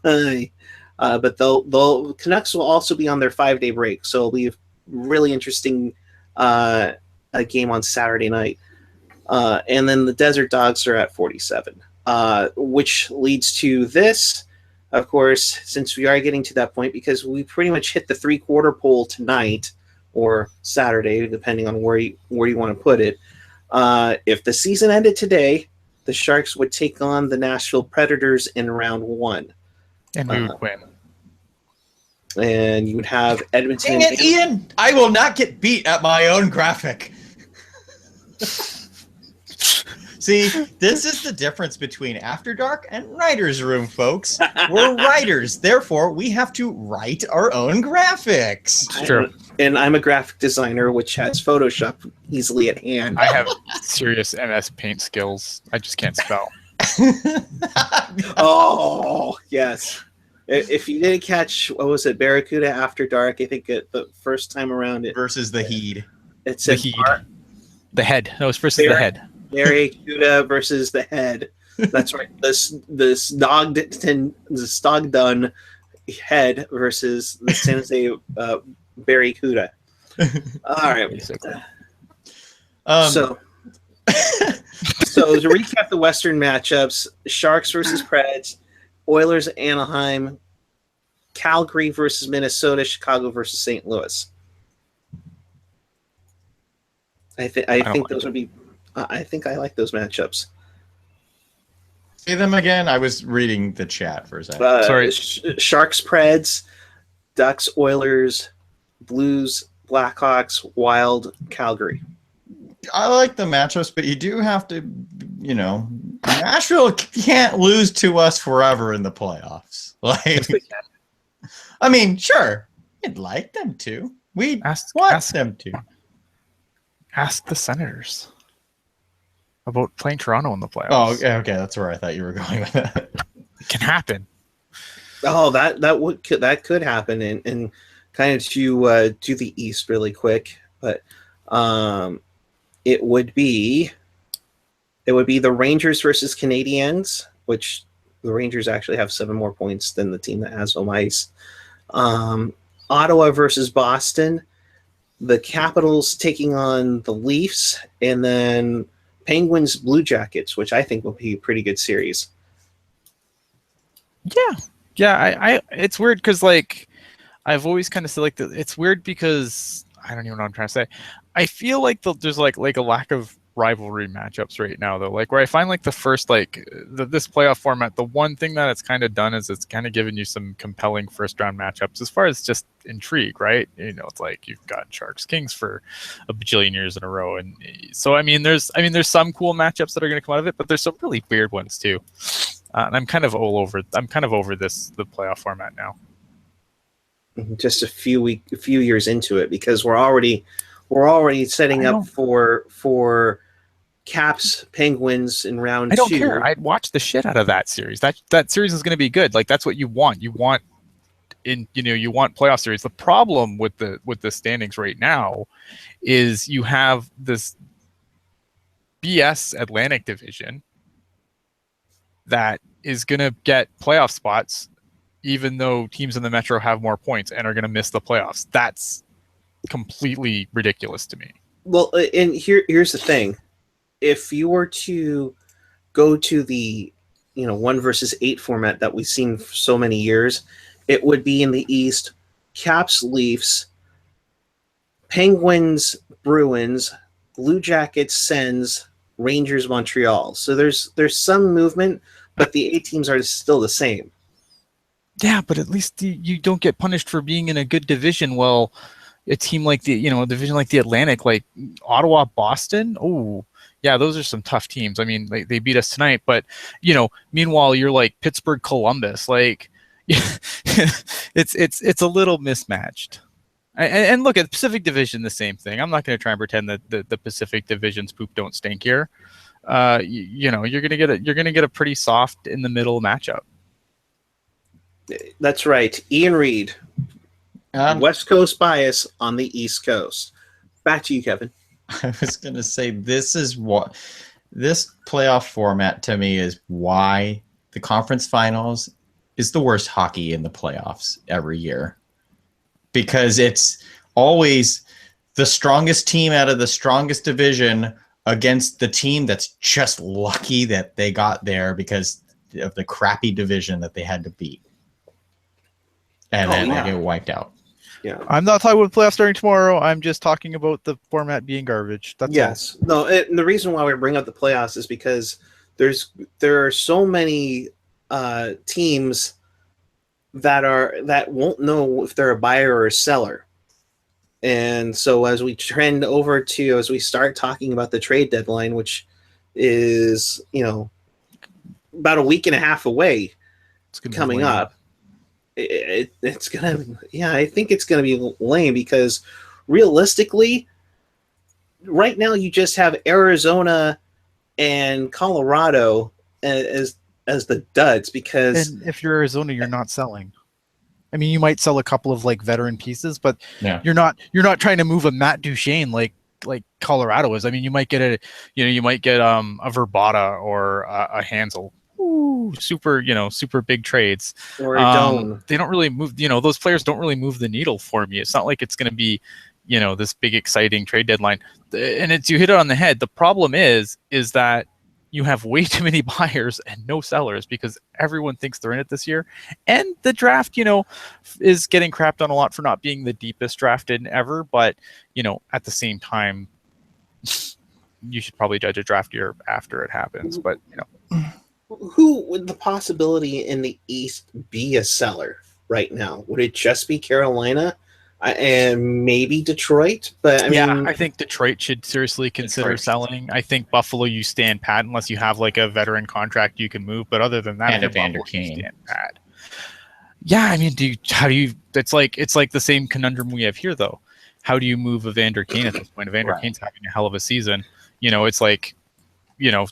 But they'll Canucks will also be on their 5-day break, so it'll be a really interesting a game on Saturday night. And then the Desert Dogs are at 47, which leads to this. Of course, since we are getting to that point, because we pretty much hit the 3-quarter pole tonight or Saturday, depending on where you want to put it. If the season ended today, the Sharks would take on the Nashville Predators in round 1. And we would win. And you would have Edmonton. Dang it, Ian! I will not get beat at my own graphic. See, this is the difference between After Dark and Writer's Room, folks. We're writers, therefore we have to write our own graphics. True. And I'm a graphic designer, which has Photoshop easily at hand. I have serious MS Paint skills. I just can't spell. Oh, yes. If you didn't catch, what was it, Barracuda After Dark, I think the first time around it. Versus the Heed. It said the Heed. The Head. No, it was versus the Head. Barracuda versus the Head. That's right. This dog done head versus the San Jose Barracuda. All right. So to recap the Western matchups: Sharks versus Preds, Oilers Anaheim, Calgary versus Minnesota, Chicago versus St. Louis. I think those would be. I think I like those matchups. Say them again. I was reading the chat for a second. Sorry. Sharks, Preds, Ducks, Oilers, Blues, Blackhawks, Wild, Calgary. I like the matchups, but you do have to, Nashville can't lose to us forever in the playoffs. Like, I mean, sure, we'd like them to. We'd want them to. Ask the Senators about playing Toronto in the playoffs. Oh, okay, that's where I thought you were going with that. It can happen. Oh, that could happen, and kind of to do the East really quick, but it would be the Rangers versus Canadiens, which the Rangers actually have 7 more points than the team that has home ice. Ottawa versus Boston, the Capitals taking on the Leafs, and then Penguins Blue Jackets, which I think will be a pretty good series. Yeah. I it's weird because I've always kind of said it's weird because I don't even know what I'm trying to say. I feel like there's like a lack of rivalry matchups right now, though. Like, where I find like the first, like this playoff format, the one thing that it's kind of done is it's kind of given you some compelling first round matchups as far as just intrigue, right? You know, it's like you've got Sharks Kings for a bajillion years in a row, and so there's some cool matchups that are going to come out of it, but there's some really weird ones too. And I'm kind of over the playoff format now. Just a few years into it, because we're already setting up for Caps Penguins in round 2. I don't care. I'd watch the shit out of that series. That series is going to be good. Like, that's what you want. You want playoff series. The problem with the standings right now is you have this BS Atlantic division that is going to get playoff spots, even though teams in the Metro have more points and are going to miss the playoffs. That's completely ridiculous to me. Well, and here's the thing. If you were to go to the 1 versus 8 format that we've seen for so many years, it would be in the East: Caps, Leafs, Penguins, Bruins, Blue Jackets, Sens, Rangers, Montreal. So there's some movement, but the 8 teams are still the same. Yeah, but at least you don't get punished for being in a good division. Well, a team like a division like the Atlantic, like Ottawa, Boston, oh yeah, those are some tough teams. I mean, they beat us tonight, but meanwhile you're like Pittsburgh, Columbus, like it's a little mismatched. And look at the Pacific Division, the same thing. I'm not going to try and pretend that the Pacific Division's poop don't stink here. You're gonna get a pretty soft in the middle matchup. That's right, Ian Reed. West Coast bias on the East Coast. Back to you, Kevin. I was going to say, this playoff format to me is why the conference finals is the worst hockey in the playoffs every year. Because it's always the strongest team out of the strongest division against the team that's just lucky that they got there because of the crappy division that they had to beat. And then they get wiped out. Yeah, I'm not talking about playoffs starting tomorrow. I'm just talking about the format being garbage. That's all. No, and the reason why we bring up the playoffs is because there are so many teams that won't know if they're a buyer or a seller. And so as we start talking about the trade deadline, which is about a week and a half away, it's coming up. It's gonna, I think it's gonna be lame, because realistically, right now you just have Arizona and Colorado as the duds. Because if you're Arizona, you're not selling. I mean, you might sell a couple of like veteran pieces, but you're not trying to move a Matt Duchene like Colorado is. I mean, you might get a Verbata or a Hansel. Super big trades. Or Doan. They don't really move. Those players don't really move the needle for me. It's not like it's going to be, this big exciting trade deadline. And you hit it on the head. The problem is that you have way too many buyers and no sellers, because everyone thinks they're in it this year. And the draft, is getting crapped on a lot for not being the deepest drafted ever. But at the same time, you should probably judge a draft year after it happens. But who would the possibility in the East be a seller right now? Would it just be Carolina and maybe Detroit? But I think Detroit should seriously consider selling. I think Buffalo, you stand pat unless you have like a veteran contract you can move. But other than that, and Evander Kane, stand pat. Yeah, I mean, it's like the same conundrum we have here, though. How do you move Evander Kane at this point? Evander Kane's having a hell of a season. It's like,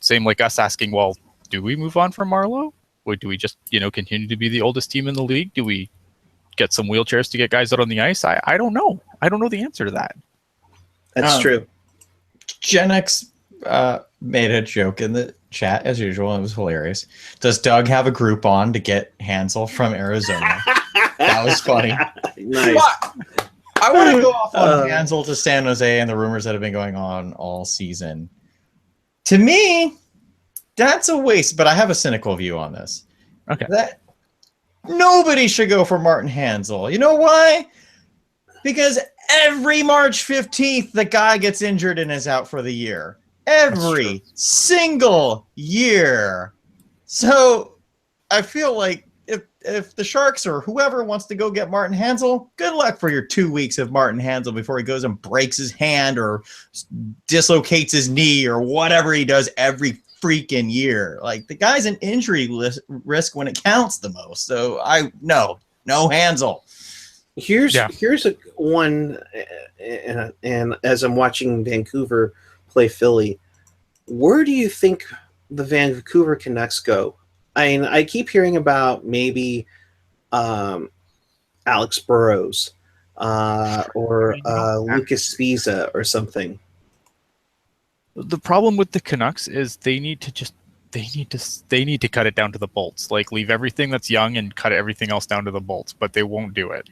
same like us asking, well, do we move on from Marleau? Or do we just, continue to be the oldest team in the league? Do we get some wheelchairs to get guys out on the ice? I don't know. I don't know the answer to that. That's true. Gen X made a joke in the chat, as usual. It was hilarious. Does Doug have a Groupon to get Hansel from Arizona? That was funny. Nice. I want to go off on Hansel to San Jose and the rumors that have been going on all season. To me, that's a waste, but I have a cynical view on this. Okay. That nobody should go for Martin Hansel. You know why? Because every March 15th, the guy gets injured and is out for the year. every single year. So I feel like if the Sharks or whoever wants to go get Martin Hanzal, good luck for your 2 weeks of Martin Hanzal before he goes and breaks his hand or dislocates his knee or whatever he does every freaking year. Like, the guy's an injury risk when it counts the most. So no Hanzal. Here's a one, and as I'm watching Vancouver play Philly, where do you think the Vancouver Canucks go? I mean, I keep hearing about maybe Alex Burrows or Lucas Sviza or something. The problem with the Canucks is they need to cut it down to the bolts. Like, leave everything that's young and cut everything else down to the bolts, but they won't do it.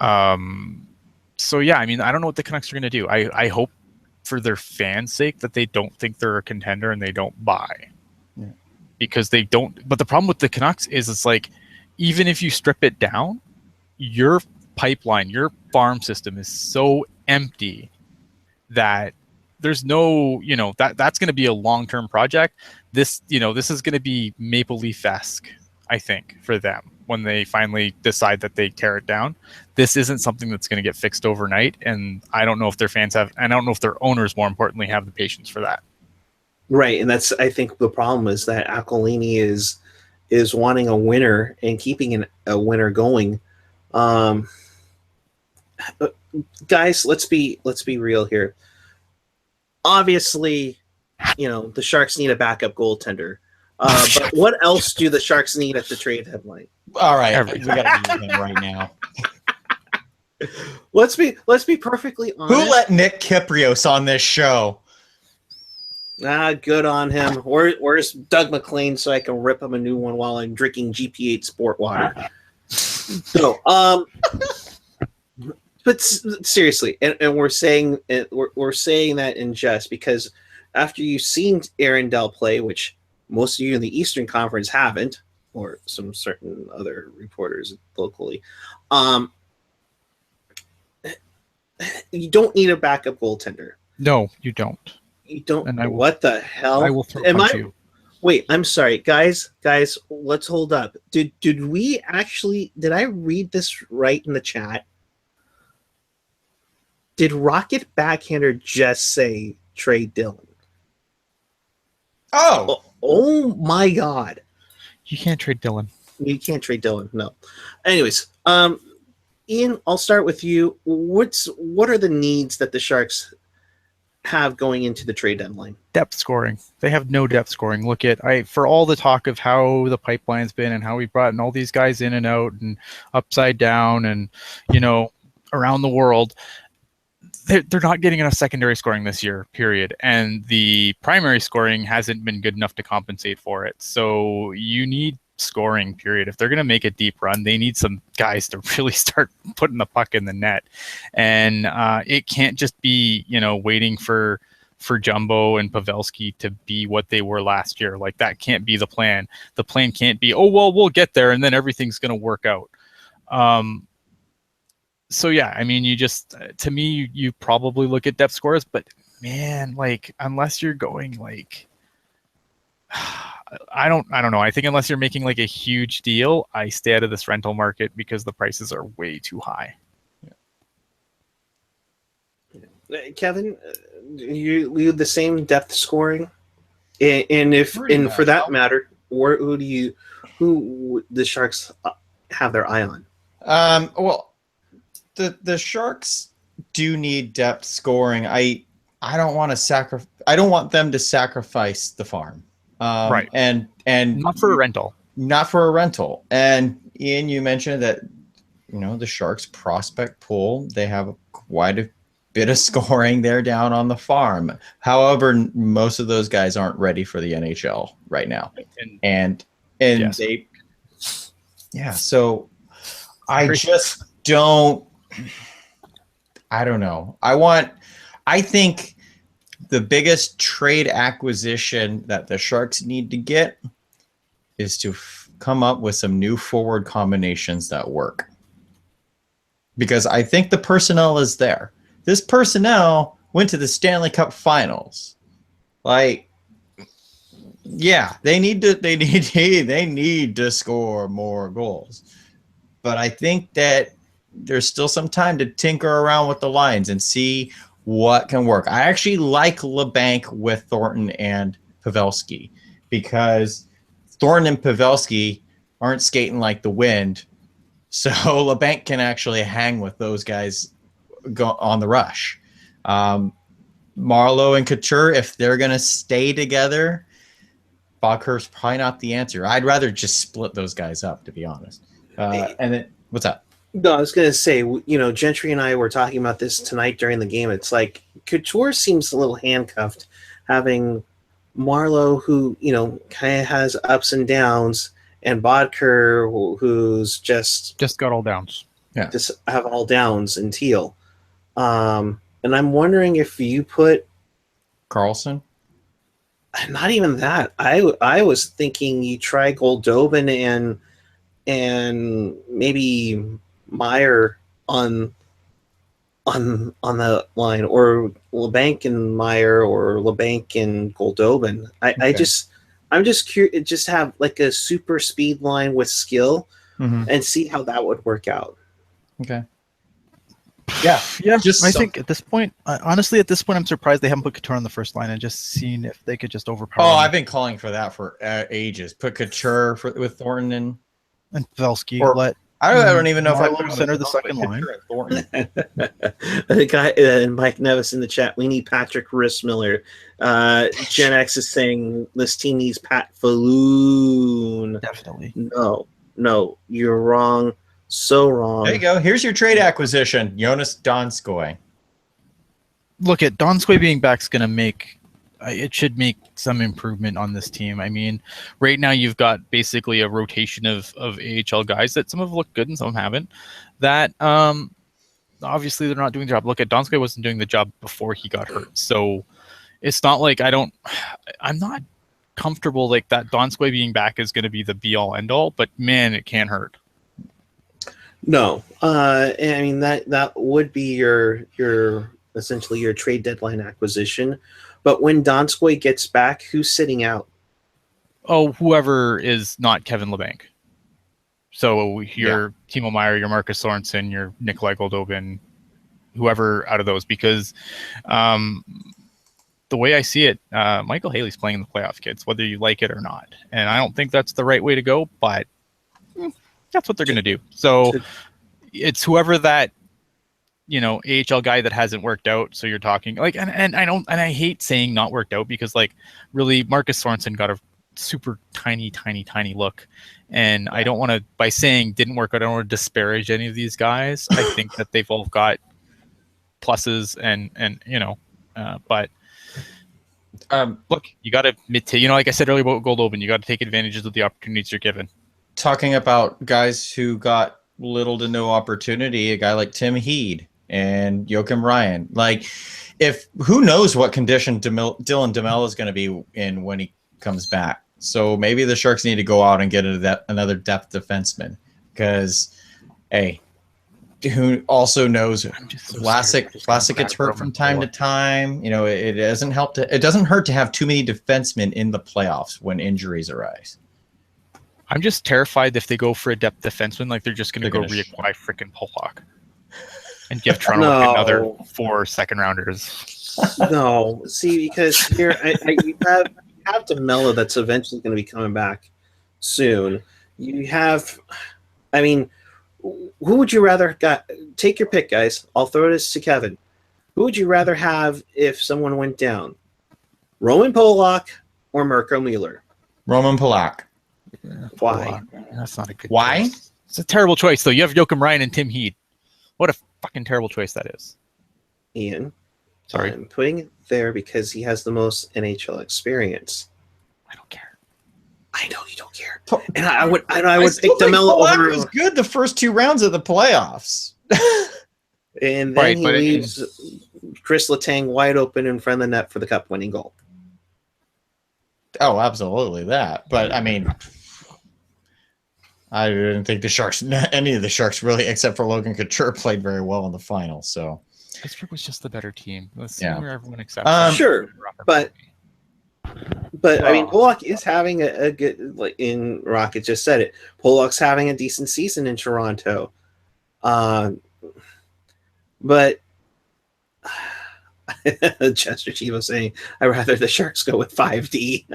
So yeah, I mean, I don't know what the Canucks are going to do. I hope for their fans' sake that they don't think they're a contender and they don't buy. Yeah. Because they don't. But the problem with the Canucks is it's like, even if you strip it down, your pipeline, your farm system is so empty that there's no, that's going to be a long-term project. This is going to be Maple Leaf-esque, I think, for them when they finally decide that they tear it down. This isn't something that's going to get fixed overnight, and I don't know if their fans have, and I don't know if their owners, more importantly, have the patience for that. Right, and that's, I think, the problem is that Aquilini is wanting a winner and keeping a winner going. Guys, let's be real here. Obviously, the Sharks need a backup goaltender. But what else do the Sharks need at the trade deadline? All right, we got to mute him right now. Let's be perfectly honest. Who let Nick Kiprios on this show? Good on him. Where's Doug McLean so I can rip him a new one while I'm drinking GP8 Sport Water? So, but seriously, and we're saying that in jest because after you've seen Aaron Dell play, which most of you in the Eastern Conference haven't, or some certain other reporters locally, you don't need a backup goaltender. No, you don't. You don't. And what the hell? I will punch you. Wait, I'm sorry, guys. Let's hold up. Did I read this right in the chat? Did Rocket Backhander just say trade Dylan? Oh my God! You can't trade Dylan. You can't trade Dylan. No. Anyways, Ian, I'll start with you. What are the needs that the Sharks have going into the trade deadline? Depth scoring. They have no depth scoring. Look at for all the talk of how the pipeline's been and how we brought in all these guys in and out and upside down and around the world. They're not getting enough secondary scoring this year, period. And the primary scoring hasn't been good enough to compensate for it. So you need scoring, period. If they're going to make a deep run, they need some guys to really start putting the puck in the net. And it can't just be, waiting for Jumbo and Pavelski to be what they were last year. Like, that can't be the plan. The plan can't be, we'll get there and then everything's going to work out. So yeah, I mean, to me, you probably look at depth scores, but man, like, unless you're going like, I don't know. I think unless you're making like a huge deal, I stay out of this rental market because the prices are way too high. Yeah. Kevin, you the same depth scoring, and for that matter, who the Sharks have their eye on? Well. The Sharks do need depth scoring. I don't want to I don't want them to sacrifice the farm. Right. And not for a rental. Not for a rental. And Ian, you mentioned that the Sharks prospect pool, they have quite a bit of scoring there down on the farm. However, most of those guys aren't ready for the NHL right now. And yes. So I just don't. I don't know. I think the biggest trade acquisition that the Sharks need to get is to come up with some new forward combinations that work. Because I think the personnel is there. This personnel went to the Stanley Cup Finals. Like, yeah, they need to score more goals. But I think that there's still some time to tinker around with the lines and see what can work. I actually like LeBanc with Thornton and Pavelski because Thornton and Pavelski aren't skating like the wind. So LeBanc can actually hang with those guys on the rush. Marleau and Couture, if they're going to stay together, Bogker's probably not the answer. I'd rather just split those guys up, to be honest. And then, what's up? No, I was going to say, Gentry and I were talking about this tonight during the game. It's like Couture seems a little handcuffed, having Marleau, who, kind of has ups and downs, and Bodker, who's just got all downs. Yeah. Just have all downs in Teal. And I'm wondering if you put Carlson? Not even that. I was thinking you try Goldobin and maybe Meyer on the line, or LeBanc and Meyer, or LeBanc and Goldobin. I'm just curious. Just have like a super speed line with skill, and see how that would work out. Okay. Yeah. I think at this point, honestly, I'm surprised they haven't put Couture on the first line and just seen if they could just overpower. Oh, I've been calling for that for ages. Put Couture with Thornton and Pavelski. I don't even know if I put center the second line. The guy Mike Nevis in the chat. We need Patrick Rissmiller. Gen X is saying this team needs Pat Falloon. Definitely. No, you're wrong. So wrong. There you go. Here's your trade acquisition, Jonas Donskoy. Look, at Donskoy being back is going to make it should make some improvement on this team. I mean, right now you've got basically a rotation of AHL guys that some have looked good and some haven't. That obviously they're not doing the job. Look, at Donskoy wasn't doing the job before he got hurt, so it's not like I'm not comfortable like that. Donskoy being back is going to be the be all end all, but man, it can hurt. No, I mean that would be your essentially your trade deadline acquisition. But when Donskoy gets back, who's sitting out? Oh, whoever is not Kevin LeBanc. So your Timo Meier, your Marcus Sorensen, your Nikolai Goldobin, whoever out of those, because the way I see it, Michael Haley's playing in the playoff, kids, whether you like it or not. And I don't think that's the right way to go, but that's what they're going to do. So it's whoever that, AHL guy that hasn't worked out. So you're talking like, and I hate saying not worked out because like really Marcus Sorensen got a super tiny look. And I don't want to, by saying didn't work out, I don't want to disparage any of these guys. I think that they've all got pluses but look, you got to admit to, like I said earlier about Goldobin, you got to take advantages of the opportunities you're given. Talking about guys who got little to no opportunity, a guy like Tim Heed and Joachim Ryan. Like, who knows what condition Dylan DeMello is going to be in when he comes back. So maybe the Sharks need to go out and get another depth defenseman because, hey, who also knows Vlasic gets hurt from time to time. It doesn't hurt to have too many defensemen in the playoffs when injuries arise. I'm just terrified if they go for a depth defenseman, like they're just going to go reacquire freaking Pollock and give Toronto another 4 second-rounders. No, see, because here you have DeMello that's eventually going to be coming back soon. You have, who would you rather take your pick, guys? I'll throw this to Kevin. Who would you rather have if someone went down? Roman Polak or Mirko Mueller? Roman Polak. Why? That's not a good Why? choice. It's a terrible choice, though. You have Joachim Ryan and Tim Heed. What a fucking terrible choice that is. Ian. Sorry. I'm putting it there because he has the most NHL experience. I don't care. I know you don't care. And I would pick Polak DeMello over. was good the first 2 rounds of the playoffs. And then he leaves Chris Letang wide open in front of the net for the cup-winning goal. Oh, absolutely that. But, I didn't think any of the Sharks really, except for Logan Couture, played very well in the final. So Pittsburgh was just the better team. Let's see where everyone accepts. Sure, but But I mean, Pollock is having a good, like in Rocket just said it. Pollock's having a decent season in Toronto, but Chester Chivo saying, "I'd rather the Sharks go with 5D."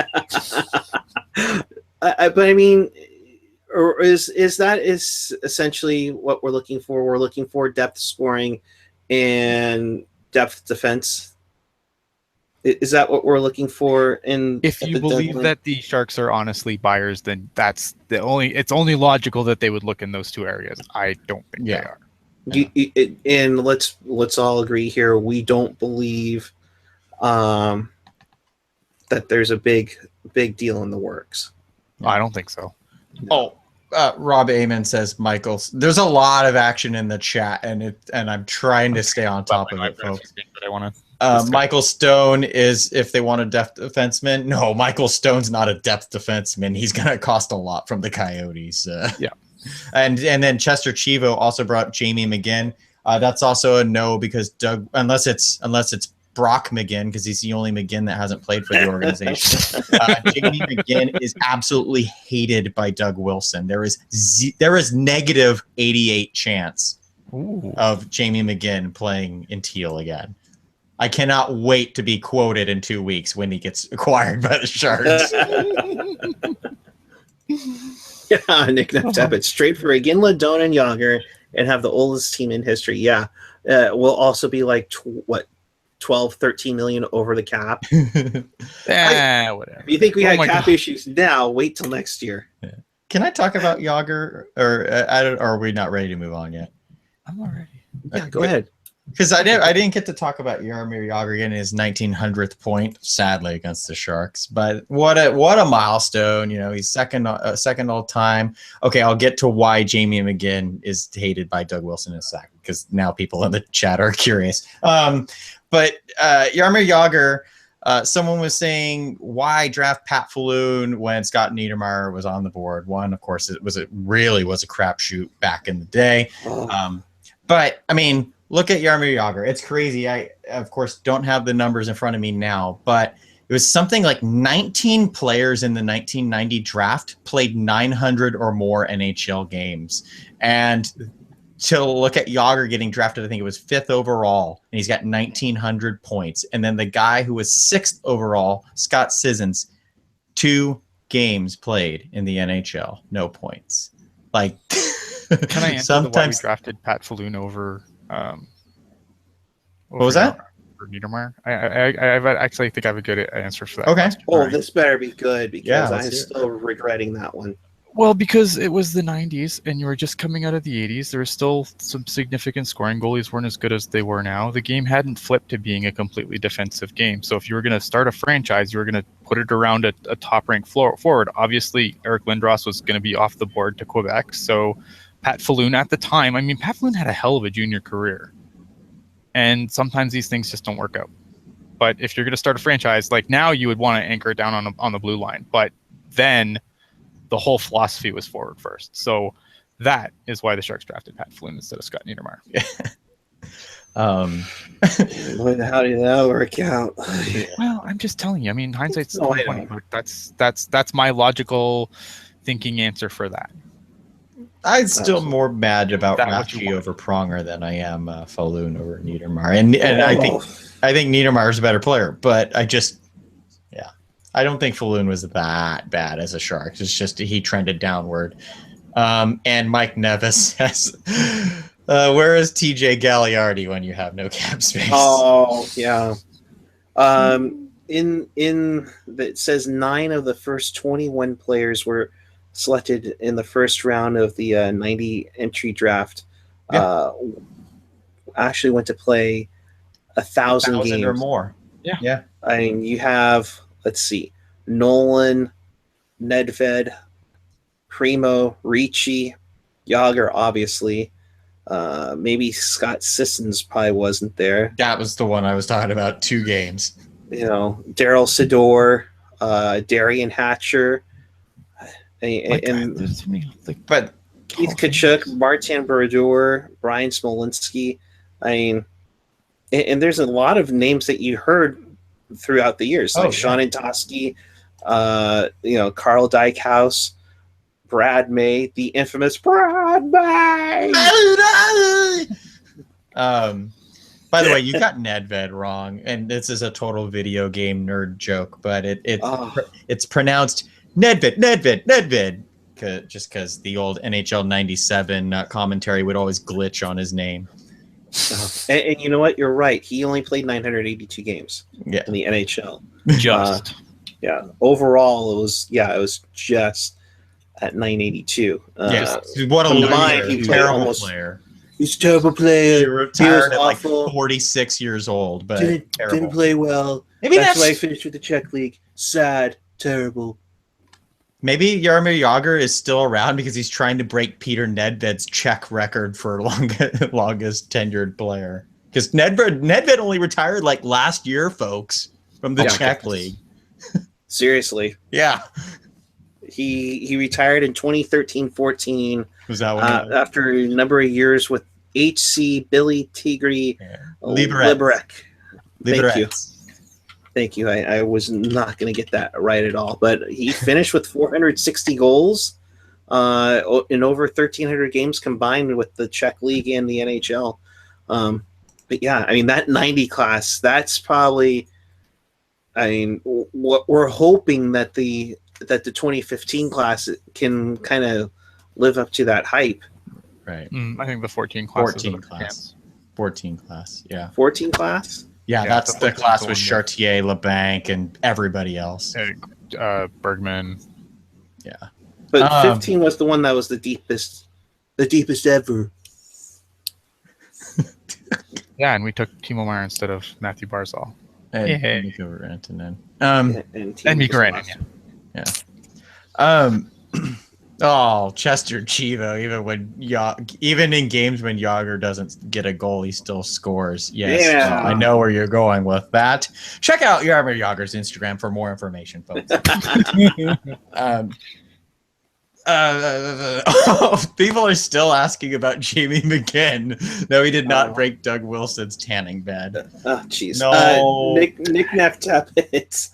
But I mean, or is that essentially what we're looking for? We're looking for depth scoring and depth defense. Is that what we're looking for? If you believe that the Sharks are honestly buyers, then that's it's only logical that they would look in those two areas. I don't think they are. And let's all agree here. We don't believe that there's a big deal in the works. I don't think so. No. Rob Amen says, Michael, there's a lot of action in the chat, and I'm trying to stay on top of it, folks. But I want to. Michael Stone is, if they want a depth defenseman. No, Michael Stone's not a depth defenseman. He's going to cost a lot from the Coyotes. Yeah. And then Chester Chivo also brought up Jamie McGinn. That's also a no, because unless it's Brock McGinn, because he's the only McGinn that hasn't played for the organization. Jamie McGinn is absolutely hated by Doug Wilson. There is negative 88 chance of Jamie McGinn playing in Teal again. I cannot wait to be quoted in 2 weeks when he gets acquired by the Sharks. Yeah, Nick Tebbett, straight for McGinn, Ladone, and Yager, and have the oldest team in history. Yeah, we'll also be like 12, 13 million over the cap. Whatever. You think we had cap issues now? Wait till next year. Yeah. Can I talk about Yager, or are we not ready to move on yet? I'm not ready. Yeah, go ahead. Because I didn't get to talk about Jaromir Jagr getting his 1900th point, sadly, against the Sharks. But what a milestone! You know, he's second all time. Okay, I'll get to why Jamie McGinn is hated by Doug Wilson in a sec, because now people in the chat are curious. But Jaromir Jagr, someone was saying, why draft Pat Falloon when Scott Niedermayer was on the board? One, of course, it really was a crapshoot back in the day. But I mean, look at Jaromir Jagr. It's crazy. I, of course, don't have the numbers in front of me now, but it was something like 19 players in the 1990 draft played 900 or more NHL games. And to look at Jagr getting drafted, I think it was 5th overall, and he's got 1,900 points. And then the guy who was 6th overall, Scott Sissons, 2 games played in the NHL, no points. Like, can I answer why we drafted Pat Falloon over what was that? For Niedermayer? I actually think I have a good answer for that. Okay. Question. Oh, this better be good, because I'm still regretting that one. Well, because it was the 90s and you were just coming out of the 80s. There was still some significant scoring. Goalies weren't as good as they were now. The game hadn't flipped to being a completely defensive game. So if you were going to start a franchise, you were going to put it around a top-ranked forward. Obviously, Eric Lindros was going to be off the board to Quebec. So Pat Falloon at the time, I mean, Pat Falloon had a hell of a junior career. And sometimes these things just don't work out. But if you're going to start a franchise, like now you would want to anchor it down on the blue line. But then the whole philosophy was forward first. So that is why the Sharks drafted Pat Falloon instead of Scott Niedermayer. How did that work out? Well, I'm just telling you. I mean, hindsight's 2020, but that's my logical thinking answer for that. I'm still more mad about Rachi over Pronger than I am Falloon over Niedermayer, and I think Niedermayer's a better player, but I don't think Falloon was that bad as a Shark. It's just he trended downward. And Mike Nevis says, where is TJ Galliardi when you have no cap space? Oh, yeah. It says 9 of the first 21 players were selected in the first round of the 90 entry draft. Actually went to play 1,000 games or more. Yeah. I mean, you have, let's see, Nolan, Nedved, Primo, Ricci, Jagr, obviously. Maybe Scott Sissons probably wasn't there. That was the one I was talking about. 2 games. You know, Daryl Sador, Darian Hatcher, but Keith Kachuk, Martin Brodeur, Brian Smolinski. I mean, and there's a lot of names that you heard throughout the years, like Sean Antosky, Carl Dykehouse, Brad May, the infamous Brad May. By the way, you got Nedved wrong, and this is a total video game nerd joke, but it's pronounced Nedved, just because the old NHL 97 commentary would always glitch on his name. And you know what? You're right. He only played 982 games in the NHL. Overall, it was just at 982. What a loser. Terrible player. He's a terrible player. He retired at like 46 years old, but didn't play well. Maybe that's why I finished with the Czech League. Sad, terrible. Maybe Jaromir Jagr is still around because he's trying to break Peter Nedved's Czech record for longest tenured player. Because Nedved only retired like last year, folks, from the Czech League. Seriously. Yeah. He retired in 2013-14. Was that one? After a number of years with HC Billy Tigre Liberec. Thank you. I was not going to get that right at all. But he finished with 460 goals in over 1,300 games combined with the Czech League and the NHL. But yeah, I mean, that 90 class, that's probably, I mean, what we're hoping that the 2015 class can kind of live up to that hype. Right. I think the 14 class. 14 class. Yeah. 14 class? Yeah, that's the class with Chartier, LeBanc, and everybody else. Bergman. Yeah. But 15 was the one that was the deepest ever. Yeah, and we took Timo Meier instead of Matthew Barzal. And Mikko Rantanen. And Mikko Rantanen. Yeah. Chester Chivo, even in games when Jagr doesn't get a goal, he still scores. Yes, yeah. I know where you're going with that. Check out Jaromir Jagr's Instagram for more information, folks. People are still asking about Jamie McGinn. No, he did not break Doug Wilson's tanning bed. Oh, jeez. No. Nick Neftappets.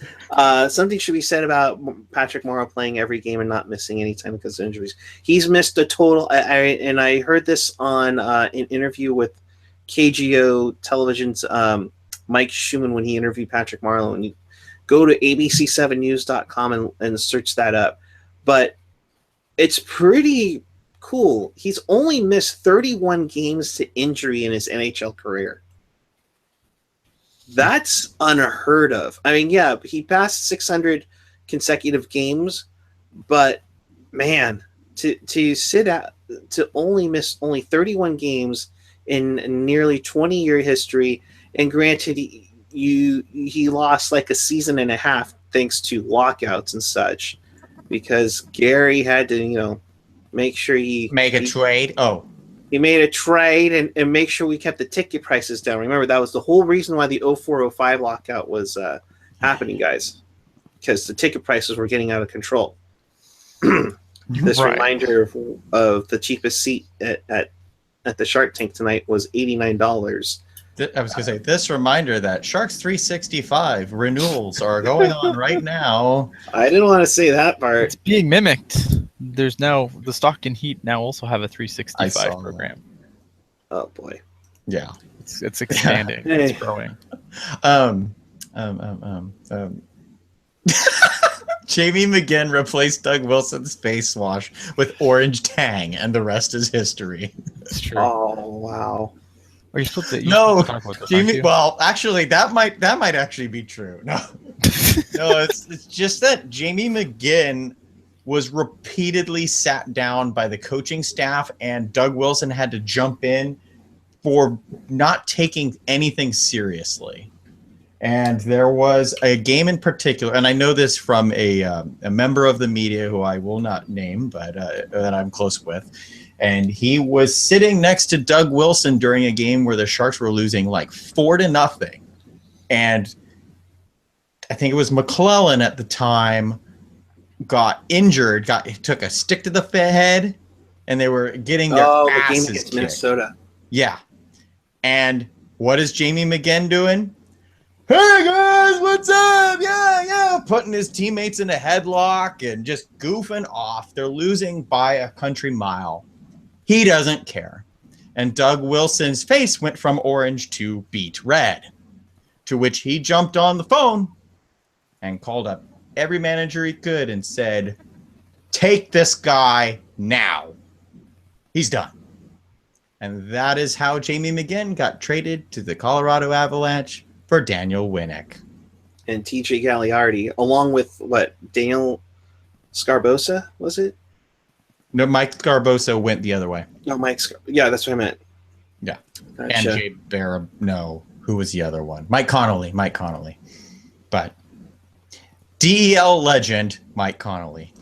Something should be said about Patrick Morrow playing every game and not missing any time because of injuries. He's missed a total. I heard this on an interview with KGO Television's Mike Schumann when he interviewed Patrick Morrow. And you go to abc7news.com and search that up. But it's pretty cool. He's only missed 31 games to injury in his NHL career. That's unheard of. I mean, yeah, he passed 600 consecutive games, but man, to sit out to only miss 31 games in nearly 20-year history, and granted, he lost like a season and a half thanks to lockouts and such. Because Gary had to, make sure he make a trade. Oh, he made a trade and make sure we kept the ticket prices down. Remember, that was the whole reason why the 04-05 lockout was happening, guys, because the ticket prices were getting out of control. This reminder of the cheapest seat at the Shark Tank tonight was $89. I was going to say, this reminder that Sharks 365 renewals are going on right now. I didn't want to say that part. It's being mimicked. There's now, the Stockton Heat now also have a 365 program. Oh, boy. Yeah. It's expanding. It's growing. Jamie McGinn replaced Doug Wilson's face wash with orange tang, and the rest is history. It's true. Oh, wow. Are you supposed to? No, Jamie. Well, actually, that might actually be true. No, it's just that Jamie McGinn was repeatedly sat down by the coaching staff, and Doug Wilson had to jump in for not taking anything seriously. And there was a game in particular, and I know this from a member of the media who I will not name, but that I'm close with. And he was sitting next to Doug Wilson during a game where the Sharks were losing like 4-0. And I think it was McClellan at the time got injured, took a stick to the head, and they were getting their asses the game against Minnesota. Yeah. And what is Jamie McGinn doing? hey guys, what's up? Yeah, putting his teammates in a headlock and just goofing off. They're losing by a country mile. He doesn't care. And Doug Wilson's face went from orange to beet red, to which he jumped on the phone and called up every manager he could and said, take this guy now. He's done. And that is how Jamie McGinn got traded to the Colorado Avalanche for Daniel Winnick. And TJ Gagliardi, along with Daniel Scarbosa, was it? No, Mike Scarbosa went the other way. No, yeah, that's what I meant. Yeah. Gotcha. And Jay Barab, no, who was the other one? Mike Connolly. But DEL legend, Mike Connolly.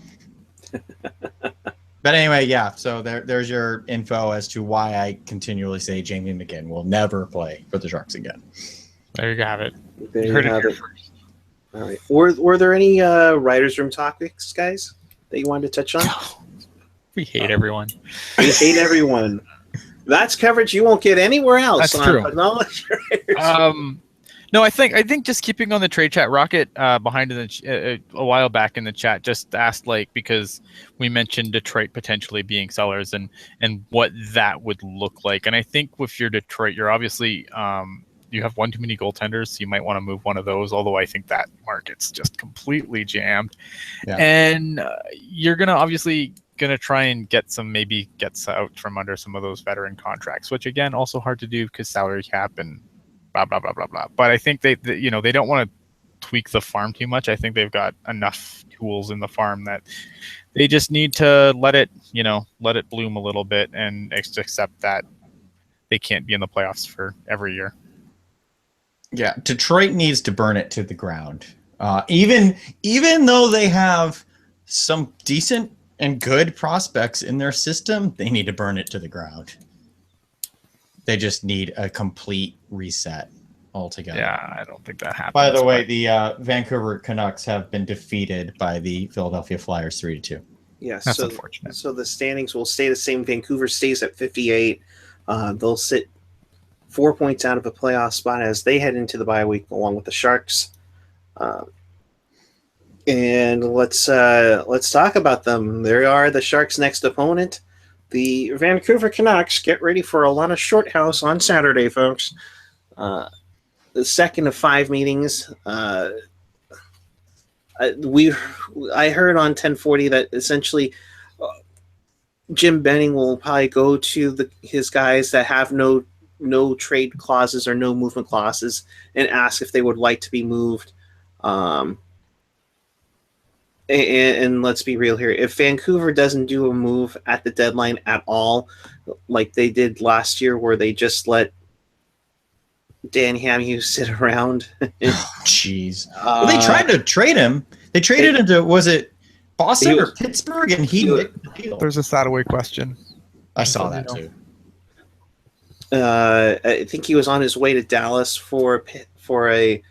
But anyway, yeah, so there's your info as to why I continually say Jamie McGinn will never play for the Sharks again. There you have it. There You heard you it have here it. first. All right. Were there any writers' room topics, guys, that you wanted to touch on? We hate everyone. We hate everyone. That's coverage you won't get anywhere else. That's on true. Pucknology Writers. No, I think just keeping on the trade chat. Rocket behind in the a while back in the chat just asked because we mentioned Detroit potentially being sellers and what that would look like. And I think with your Detroit, you're obviously you have one too many goaltenders, so you might want to move one of those. Although I think that market's just completely jammed, and you're obviously gonna try and get out from under some of those veteran contracts, which again also hard to do because salary cap and blah blah blah blah blah. But I think they don't want to tweak the farm too much. I think they've got enough tools in the farm that they just need to let it bloom a little bit and accept that they can't be in the playoffs for every year. Yeah, Detroit needs to burn it to the ground. Even though they have some decent and good prospects in their system, they need to burn it to the ground. They just need a complete reset altogether. Yeah, I don't think that happens. By the way, the Vancouver Canucks have been defeated by the Philadelphia Flyers 3-2. Yes, that's unfortunate. So the standings will stay the same. Vancouver stays at 58. They'll sit 4 points out of a playoff spot as they head into the bye week along with the Sharks. And let's talk about them. They are the Sharks' next opponent. The Vancouver Canucks. Get ready for a lot of short house on Saturday, folks. The second of 5 meetings. I heard on 1040 that essentially Jim Benning will probably go to his guys that have no trade clauses or no movement clauses and ask if they would like to be moved. And let's be real here. If Vancouver doesn't do a move at the deadline at all, like they did last year where they just let Dan Hamhughes sit around. Jeez. Well, they tried to trade him. They traded him to, was it Boston or Pittsburgh? And he nicked the deal. There's a Sadaway question. I saw that too. I think he was on his way to Dallas for a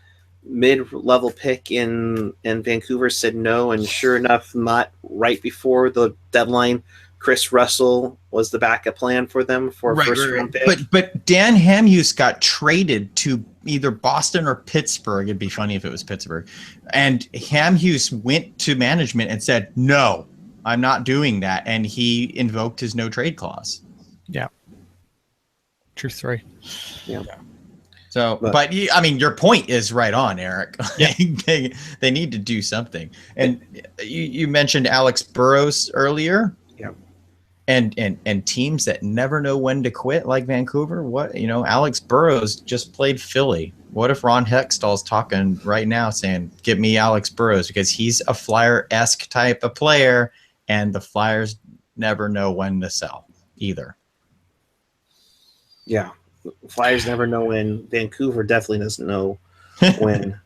mid-level pick in Vancouver said no, and sure enough, not right before the deadline, Chris Russell was the backup plan for them for a first-round pick. But Dan Hamhughes got traded to either Boston or Pittsburgh. It'd be funny if it was Pittsburgh. And Hamhughes went to management and said, no, I'm not doing that. And he invoked his no-trade clause. Yeah. True story. Yeah. So, but I mean, your point is right on, Eric. Yeah. they need to do something. And you mentioned Alex Burrows earlier. Yeah. And teams that never know when to quit, like Vancouver. Alex Burrows just played Philly. What if Ron Hextall's talking right now saying, "Get me Alex Burrows," because he's a Flyer-esque type of player, and the Flyers never know when to sell either. Yeah. Flyers never know when. Vancouver definitely doesn't know when.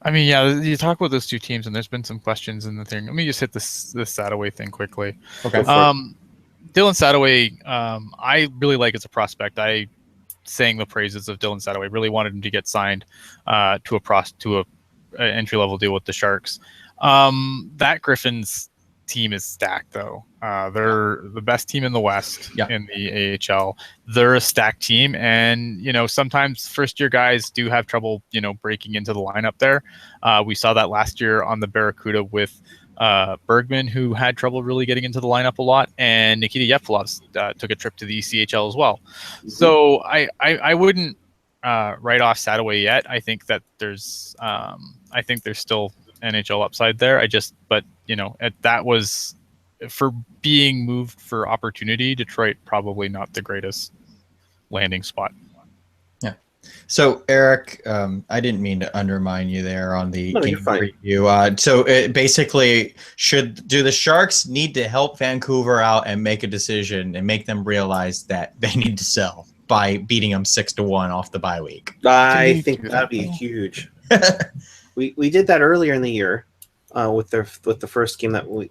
I mean, yeah, you talk about those two teams, and there's been some questions in the thing. Let me just hit this Sadaway thing quickly. Okay. Dylan Sadaway, I really like as a prospect. I sang the praises of Dylan Sadaway. Really wanted him to get signed to a entry level deal with the Sharks. That Griffin's team is stacked, though. They're the best team in the West in the AHL. They're a stacked team, and sometimes first-year guys do have trouble, breaking into the lineup there. We saw that last year on the Barracuda with Bergman, who had trouble really getting into the lineup a lot, and Nikita Yefilov took a trip to the ECHL as well. Mm-hmm. So I wouldn't write off Sadaway yet. I think that there's still NHL upside there. That was for being moved for opportunity. Detroit probably not the greatest landing spot. Yeah. So Eric, I didn't mean to undermine you there on the game preview. So basically, do the Sharks need to help Vancouver out and make a decision and make them realize that they need to sell by beating them 6-1 off the bye week? I think that'd be huge. We did that earlier in the year with the first game that we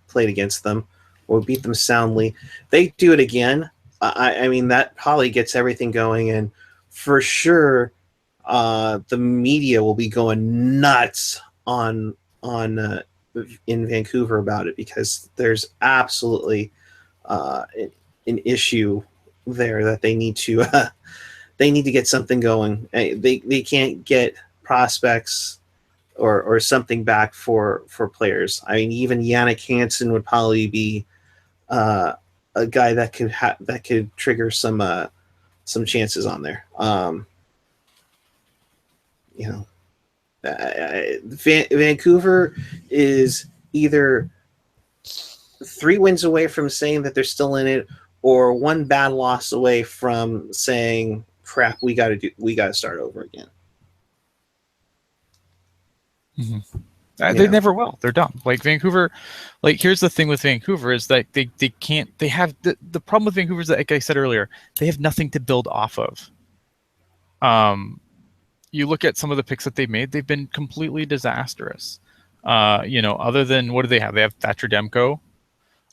played against them. We beat them soundly. They do it again. I mean, that probably gets everything going, and for sure, the media will be going nuts in Vancouver about it, because there's absolutely an issue there that they need to get something going. They can't get prospects or something back for players. I mean, even Yannick Hansen would probably be a guy that could trigger some chances on there. Vancouver is either 3 wins away from saying that they're still in it, or 1 bad loss away from saying, "Crap, we got to start over again." Mm-hmm. They never will. They're dumb. Like Vancouver, here's the thing with Vancouver is that they can't. They have the problem with Vancouver is that, like I said earlier, they have nothing to build off of. You look at some of the picks that they've made; they've been completely disastrous. Other than, what do they have? They have Thatcher Demko.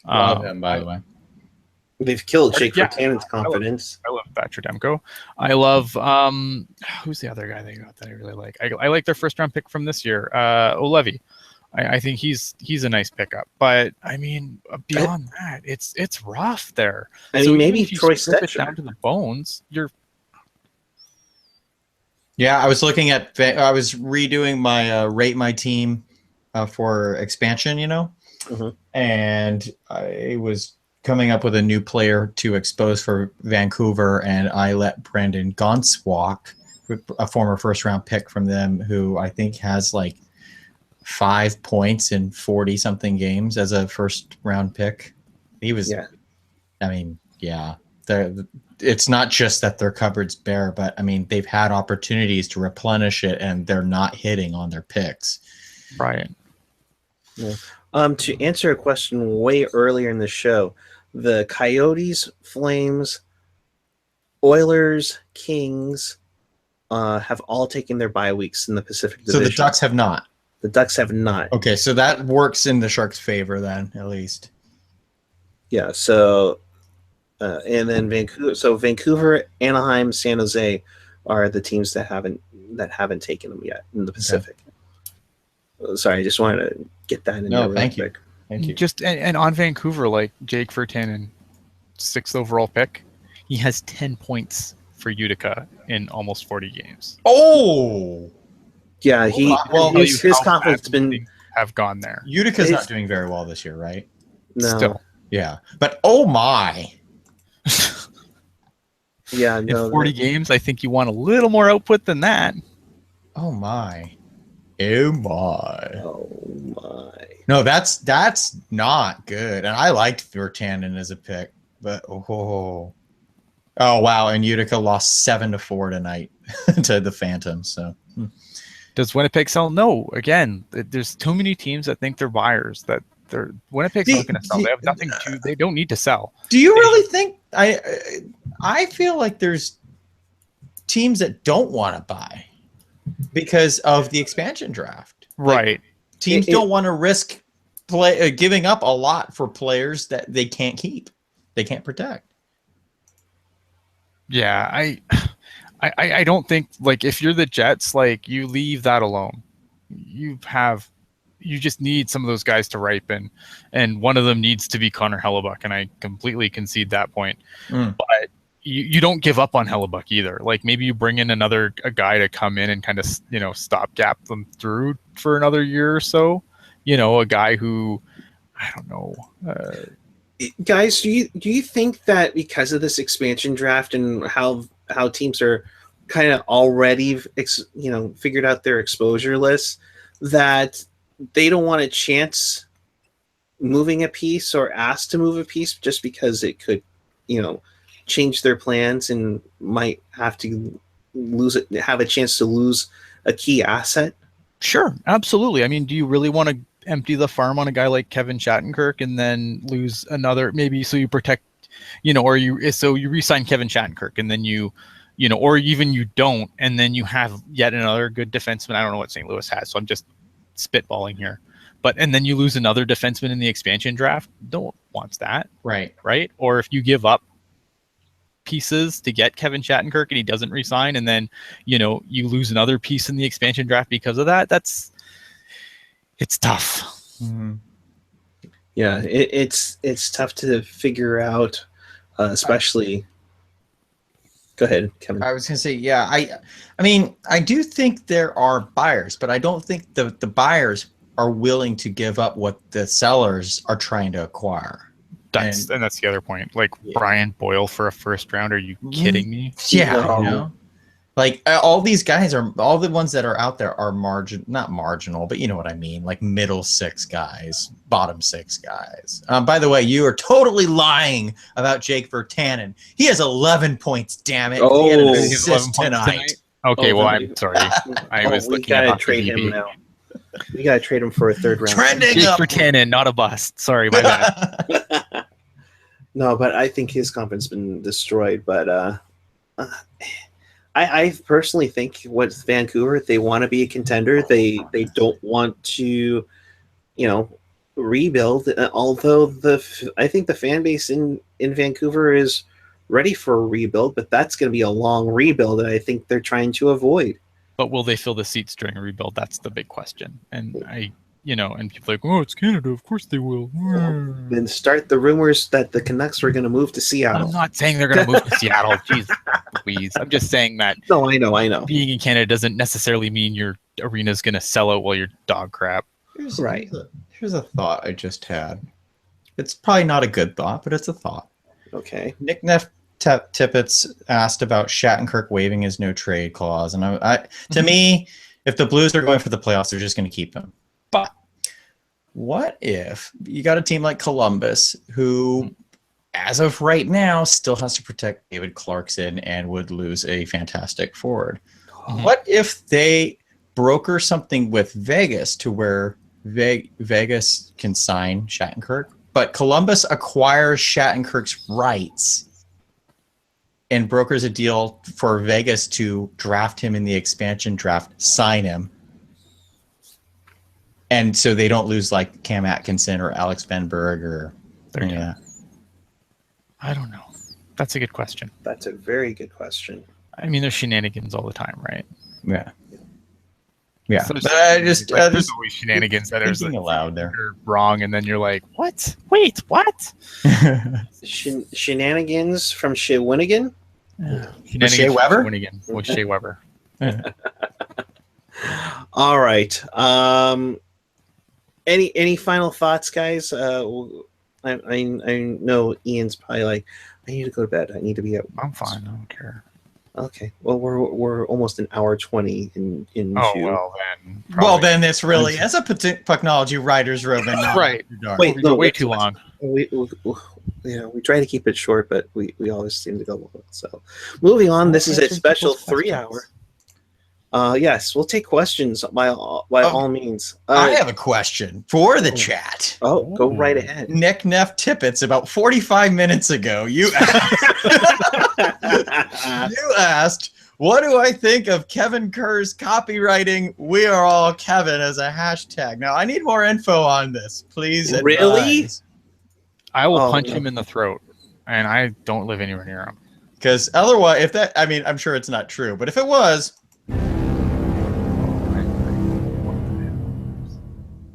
Love him, by the way. They've killed Jake Virtanen's confidence. I love Thatcher Demko. I love who's the other guy they got that I really like? I like their first round pick from this year, O'Leary. I think he's a nice pickup. But I mean, beyond that, it's rough there. I mean, maybe if Troy Stecher down to the bones, you're. Yeah, I was redoing my rate my team for expansion, mm-hmm. And I was coming up with a new player to expose for Vancouver, and I let Brandon Gauntz walk, a former first-round pick from them, who I think has 5 points in 40-something games as a first-round pick. He was, I mean, it's not just that their cupboard's bare, but I mean, they've had opportunities to replenish it, and they're not hitting on their picks. Right. Yeah. To answer a question way earlier in the show, the Coyotes, Flames, Oilers, Kings have all taken their bye weeks in the Pacific Division. So the Ducks have not. The Ducks have not. Okay, so that works in the Sharks' favor then, at least. Yeah. So, and then Vancouver. So Vancouver, Anaheim, San Jose are the teams that haven't taken them yet in the Pacific. Okay. Sorry, I just wanted to get that in there real quick. Thank you. Just and on Vancouver, like Jake Virtanen, 6th overall pick, he has 10 points for Utica in almost 40 games. Oh, yeah. His confidence have gone there. Utica's not doing very well this year, right? No. Still, yeah, but oh my. Yeah, no. In 40 games, I think you want a little more output than that. Oh my. Oh my. Oh my. No, that's not good. And I liked Virtanen as a pick, but oh wow. And Utica lost 7-4 tonight to the Phantoms. So does Winnipeg sell? No. Again, there's too many teams that think they're buyers that Winnipeg's not going to sell. They have nothing to. They don't need to sell. Do you really think? I feel like there's teams that don't want to buy because of the expansion draft. Right. Teams don't want to risk giving up a lot for players that they can't keep, they can't protect. Yeah, I don't think, like, if you're the Jets, like, you leave that alone. You have you just need some of those guys to ripen, and one of them needs to be Connor Hellebuck, and I completely concede that point. But you don't give up on Hellebuck either. Like maybe you bring in a guy to come in and kind of stopgap them through for another year or so. A guy who, I don't know. Guys, do you think that because of this expansion draft and how teams are kind of already figured out their exposure lists, that they don't want a chance moving a piece or asked to move a piece just because it could change their plans and might have to have a chance to lose a key asset? Sure, absolutely. I mean, do you really want to empty the farm on a guy like Kevin Shattenkirk and then lose another, maybe so you protect, or you re-sign Kevin Shattenkirk and then or even you don't, and then you have yet another good defenseman. I don't know what St. Louis has, so I'm just spitballing here. And then you lose another defenseman in the expansion draft. No one wants that. Right. Or if you give up pieces to get Kevin Shattenkirk and he doesn't resign, and then, you lose another piece in the expansion draft because of that, it's tough. Mm-hmm. Yeah, it's tough to figure out, especially. Go ahead, Kevin. I was going to say, yeah, I mean, I do think there are buyers, but I don't think the buyers are willing to give up what the sellers are trying to acquire. And that's the other point. Like Brian Boyle for a first round. Are you kidding me? Yeah, like all these guys all the ones that are out there are not marginal, but you know what I mean, like middle six guys, bottom six guys. By the way, you are totally lying about Jake Virtanen. He has 11 points. Damn it! He had an assist tonight. Okay, well, I'm sorry. I was looking at trade him now. We gotta trade him for a third round. Trending Jake up. Virtanen, not a bust. Sorry, my bad. No, but I think his confidence has been destroyed. But I personally think with Vancouver, they want to be a contender. They don't want to, rebuild. Although I think the fan base in Vancouver is ready for a rebuild, but that's going to be a long rebuild that I think they're trying to avoid. But will they fill the seats during a rebuild? That's the big question. And and people are like, oh, it's Canada. Of course they will. Then start the rumors that the Canucks were going to move to Seattle. I'm not saying they're going to move to Seattle. Jeez, please. I'm just saying that. No, I know. Being in Canada doesn't necessarily mean your arena's going to sell out while you're dog crap. Here's a thought I just had. It's probably not a good thought, but it's a thought. Okay. Nick Tippett asked about Shattenkirk waiving his no trade clause, and to me, if the Blues are going for the playoffs, they're just going to keep him. But what if you got a team like Columbus who, as of right now, still has to protect David Clarkson and would lose a fantastic forward? Mm-hmm. What if they broker something with Vegas to where Vegas can sign Shattenkirk, but Columbus acquires Shattenkirk's rights and brokers a deal for Vegas to draft him in the expansion draft, sign him, and so they don't lose like Cam Atkinson or Alex Benberg or I don't know. That's a good question. That's a very good question. I mean, there's shenanigans all the time, right? Yeah. So but I just there's always shenanigans that are allowed there. You're wrong, and then you're like, what? Wait, what? Shenanigans from Shawinigan? Yeah. Shea Weber? With Shea Weber. All right. Any final thoughts, guys? I know Ian's probably like, I need to go to bed. I need to be at. I'm fine. I don't care. Okay. Well, we're almost an hour 20 in. Well, then this really is a Pucknology writer's room, and not right. Wait, no, way too long. We try to keep it short, but we always seem to go long. So, moving on. This is a special 3-hour. Yes, we'll take questions by all means. I have a question for the chat. Oh, go right ahead. Nick Neff Tippett, about 45 minutes ago, you asked, what do I think of Kevin Kerr's copywriting "We Are All Kevin" as a hashtag? Now, I need more info on this, please. Really? Advise. I will punch him in the throat, and I don't live anywhere near him. Because otherwise, I'm sure it's not true, but if it was...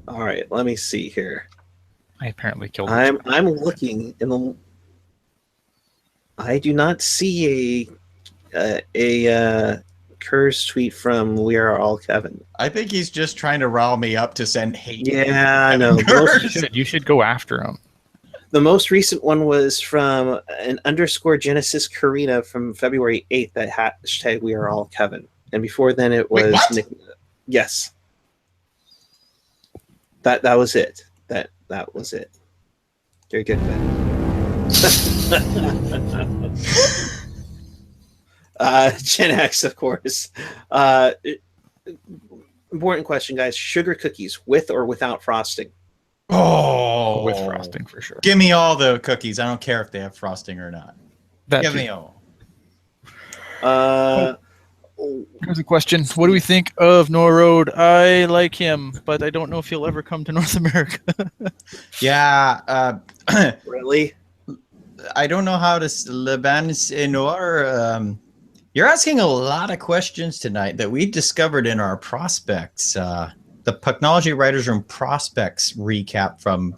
All right, let me see here. I apparently killed it. I'm looking in the. I do not see a Curse tweet from We Are All Kevin. I think he's just trying to rile me up to send hate. Yeah, I know. You should go after him. The most recent one was from an _Genesis Karina from February 8th at hashtag We Are All Kevin. And before then it was Wait, what? Nick. Yes. That was it. That was it. Very good, Ben. Gen X, of course. Important question, guys. Sugar cookies with or without frosting? Oh, With frosting for sure. Give me all the cookies. I don't care if they have frosting or not. Give me all. Here's a question. What do we think of Noah Road? I like him, but I don't know if he'll ever come to North America. Yeah. Really? I don't know how to Lebanese Noir. You're asking a lot of questions tonight that we discovered in our prospects. The Pucknology Writers Room prospects recap from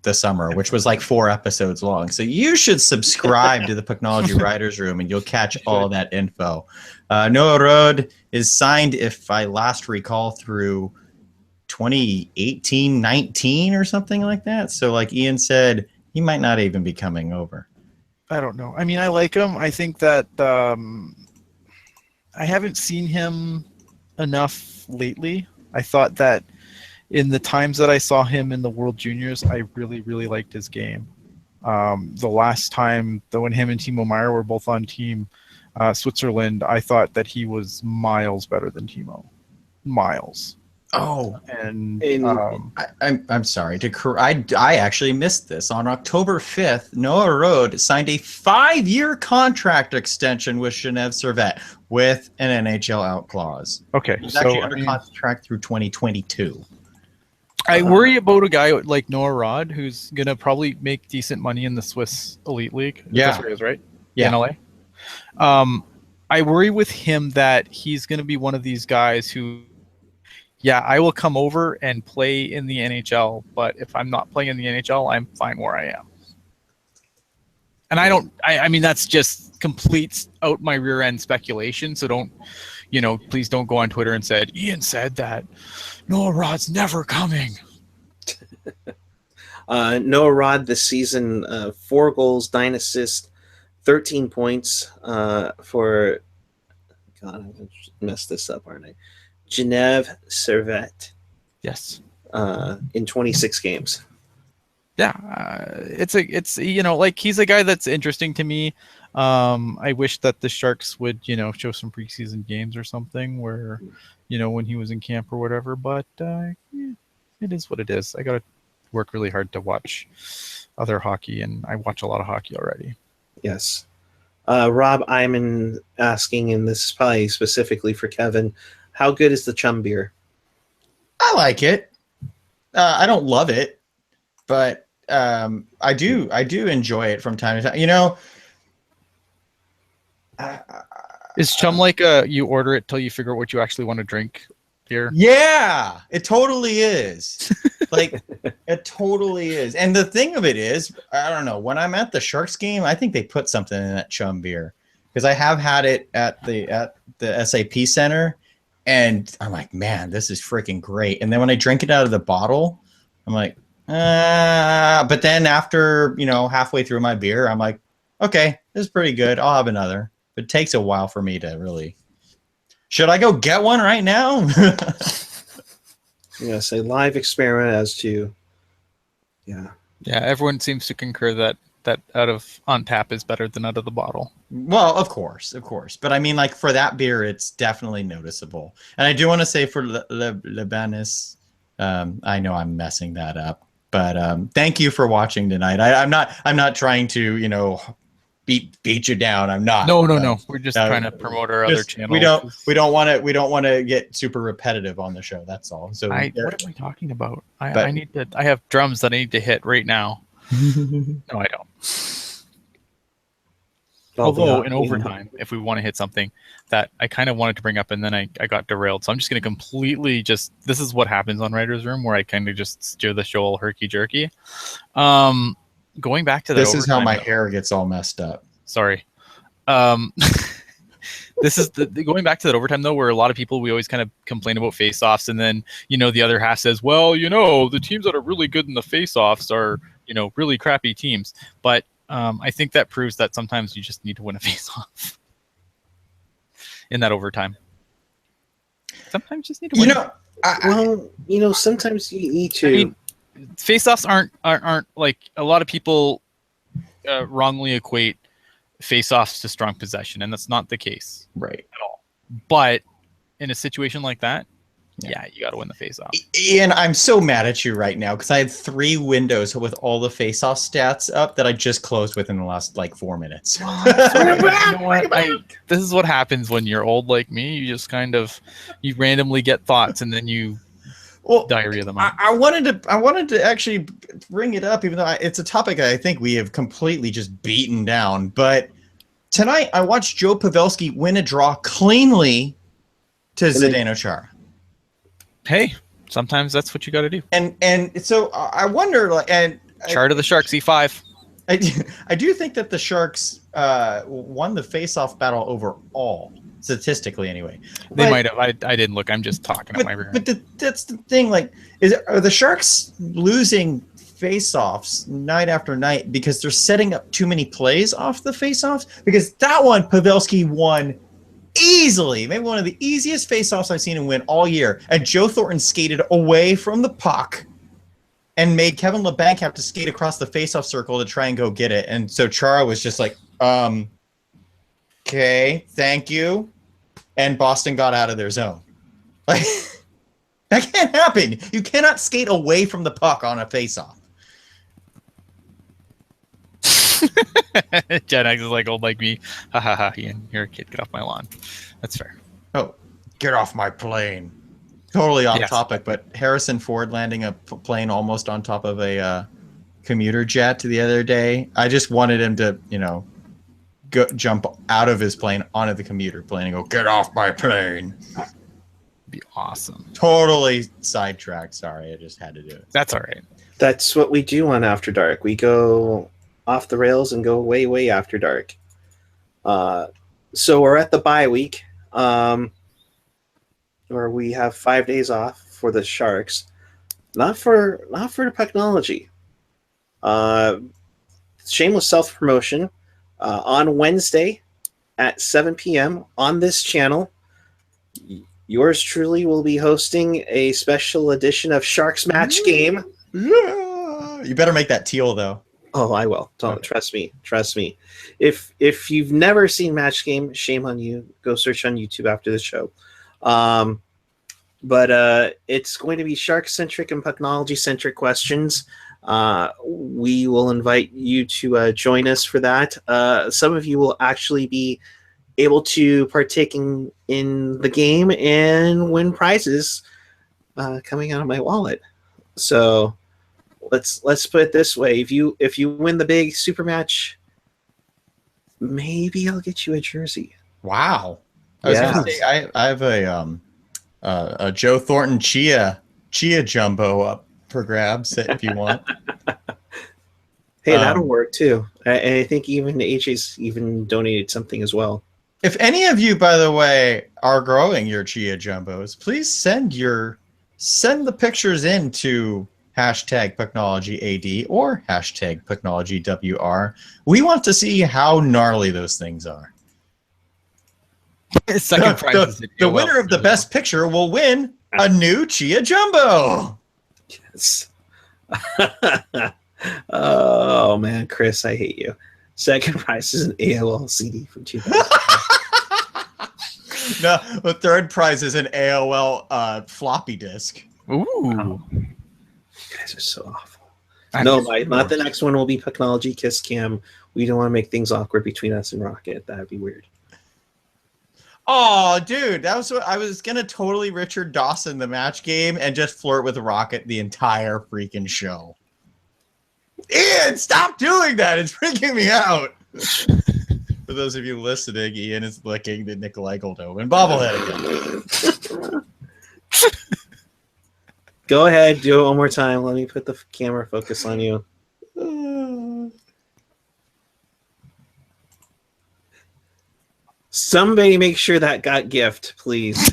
the summer, which was like 4 episodes long. So you should subscribe to the Pucknology Writers Room and you'll catch all that info. Noah Rode is signed, if I last recall, through 2018-19 or something like that. So like Ian said, he might not even be coming over. I don't know. I mean, I like him. I think that I haven't seen him enough lately. I thought that in the times that I saw him in the World Juniors, I really, really liked his game. The last time, though, when him and Timo Meyer were both on Team Switzerland, I thought that he was miles better than Timo. Miles. Oh, and I'm sorry I actually missed this. On October 5th, Noah Rode signed a 5-year contract extension with Genève Servette with an NHL out clause. Okay, he's actually under contract through 2022. I worry about a guy like Noah Rod, who's gonna probably make decent money in the Swiss Elite League. Yeah, that's where he is, right? Yeah, in LA. I worry with him that he's gonna be one of these guys who. Yeah, I will come over and play in the NHL, but if I'm not playing in the NHL, I'm fine where I am. And I mean, that's just complete out my rear end speculation. So please don't go on Twitter and said, Ian said that Noah Rod's never coming. Noah Rod this season, 4 goals, 9 assists, 13 points for, God, I'm going to mess this up, aren't I? Genève Servette. Yes. In 26 games. Yeah, it's like he's a guy that's interesting to me. I wish that the Sharks would show some preseason games or something where when he was in camp or whatever. But it is what it is. I gotta work really hard to watch other hockey, and I watch a lot of hockey already. Yes. Rob Iman asking, and this is probably specifically for Kevin, how good is the Chum beer? I like it. I don't love it, but I do enjoy it from time to time. Is Chum like you order it till you figure out what you actually want to drink beer? Yeah, it totally is. Like it totally is. And the thing of it is, I don't know, when I'm at the Sharks game, I think they put something in that Chum beer because I have had it at the SAP Center. And I'm like, man, this is freaking great. And then when I drink it out of the bottle, I'm like, but then after, halfway through my beer, I'm like, okay, this is pretty good. I'll have another. But it takes a while for me to really. Should I go get one right now? Yes, a live experiment as to. Yeah. Yeah, everyone seems to concur that out of on tap is better than out of the bottle. Well, of course. But I mean, like for that beer, it's definitely noticeable. And I do want to say for Lebanese, I know I'm messing that up, but thank you for watching tonight. I'm not trying to, beat you down. I'm not. No. We're just trying to promote our other channels. We don't want to get super repetitive on the show. That's all. So what am I talking about? I have drums that I need to hit right now. No, I don't. Although in overtime, if we want to hit something that I kind of wanted to bring up and then I got derailed. So I'm just going to completely this is what happens on Writer's Room where I kind of just steer the show all herky-jerky. Going back to that This is how my though, hair gets all messed up. Sorry. This is going back to that overtime though, where a lot of people, we always kind of complain about face-offs, and then the other half says, well, the teams that are really good in the face-offs are really crappy teams. But I think that proves that sometimes you just need to win a face-off in that overtime. Sometimes you just need to win. Sometimes you need to. I mean, face-offs aren't like, a lot of people wrongly equate face-offs to strong possession, and that's not the case, right, at all. But in a situation like that, yeah, you got to win the face-off. Ian, I'm so mad at you right now because I had 3 windows with all the face-off stats up that I just closed within the last 4 minutes. This is what happens when you're old like me. You just you randomly get thoughts and then you diarrhea them out. I wanted to actually bring it up, even though it's a topic I think we have completely just beaten down. But tonight I watched Joe Pavelski win a draw cleanly to Zdeno Chara. Hey, sometimes that's what you got to do. And so I wonder, Chara to the Sharks, E5. I do think that the Sharks won the face-off battle overall, statistically anyway. They might have. I didn't look. I'm just talking out my rear. But that's the thing. Are the Sharks losing face-offs night after night because they're setting up too many plays off the face-offs? Because that one, Pavelski won easily. Maybe one of the easiest face-offs I've seen him win all year. And Joe Thornton skated away from the puck and made Kevin LeBanc have to skate across the face-off circle to try and go get it. And so Chara was just like, okay, thank you. And Boston got out of their zone. That can't happen. You cannot skate away from the puck on a face-off. Gen X is like old like me. Ha ha ha, Ian, you're a kid. Get off my lawn. That's fair. Oh, get off my plane. Totally off topic, but Harrison Ford landing a plane almost on top of a commuter jet the other day. I just wanted him to, jump out of his plane onto the commuter plane and go, get off my plane. Be awesome. Totally sidetracked. Sorry, I just had to do it. That's all right. That's what we do on After Dark. We go off the rails and go way, way after dark. So we're at the bye week, where we have 5 days off for the Sharks. Not for the Pucknology. Shameless self-promotion. On Wednesday at 7 p.m. on this channel, yours truly will be hosting a special edition of Sharks Match Game. Yeah. You better make that teal, though. Oh, I will. Don't trust me. Trust me. If you've never seen Match Game, shame on you. Go search on YouTube after the show. But it's going to be Shark-centric and Pucknology-centric questions. We will invite you to join us for that. Some of you will actually be able to partake in the game and win prizes coming out of my wallet. So let's put it this way: if you win the big super match, maybe I'll get you a jersey. Wow! I was gonna say I have a Joe Thornton Chia jumbo up for grabs if you want. Hey, that'll work too. I think even AJ's even donated something as well. If any of you, by the way, are growing your Chia jumbos, please send the pictures in to #PucknologyAD or #PucknologyWR. We want to see how gnarly those things are. Second prize. The winner of the best picture will win a new Chia jumbo. Yes. Oh man, Chris, I hate you. Second prize is an AOL CD from 2000. No, the third prize is an AOL floppy disk. Ooh, you guys are so awful. Not the next one will be Pucknology Kiss Cam. We don't want to make things awkward between us and Rocket. That'd be weird. Oh, dude, that was what I was gonna totally Richard Dawson the match game and just flirt with Rocket the entire freaking show. Ian, stop doing that! It's freaking me out. For those of you listening, Ian is licking the Nikolai Goldobin bobblehead again. Go ahead, do it one more time. Let me put the camera focus on you. Somebody make sure that got gift, please.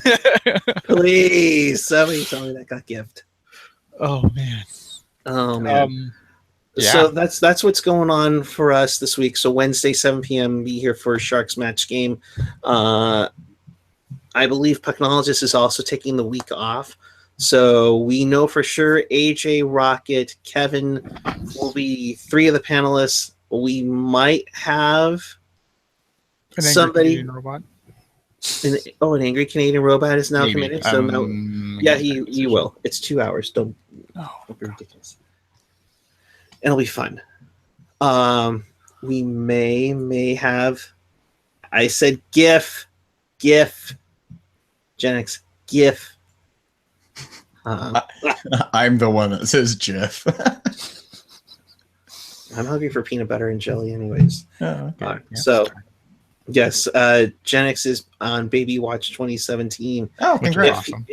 Please, somebody tell me that got gift. Oh man. Oh man. Yeah. So that's what's going on for us this week. So Wednesday, 7 p.m. Be here for Sharks match game. I believe Pucknologist is also taking the week off. So we know for sure AJ, Rocket, Kevin will be 3 of the panelists. We might have somebody. Canadian robot. An angry Canadian robot is now Maybe. committed. So yeah, he will. It's 2 hours. Don't be ridiculous. It'll be fun. We may have. I said GIF, Genix, GIF. I'm the one that says GIF. I'm hungry for peanut butter and jelly, anyways. Oh, okay. So, yes, Genix is on Baby Watch 2017. Oh, congrats. Awesome.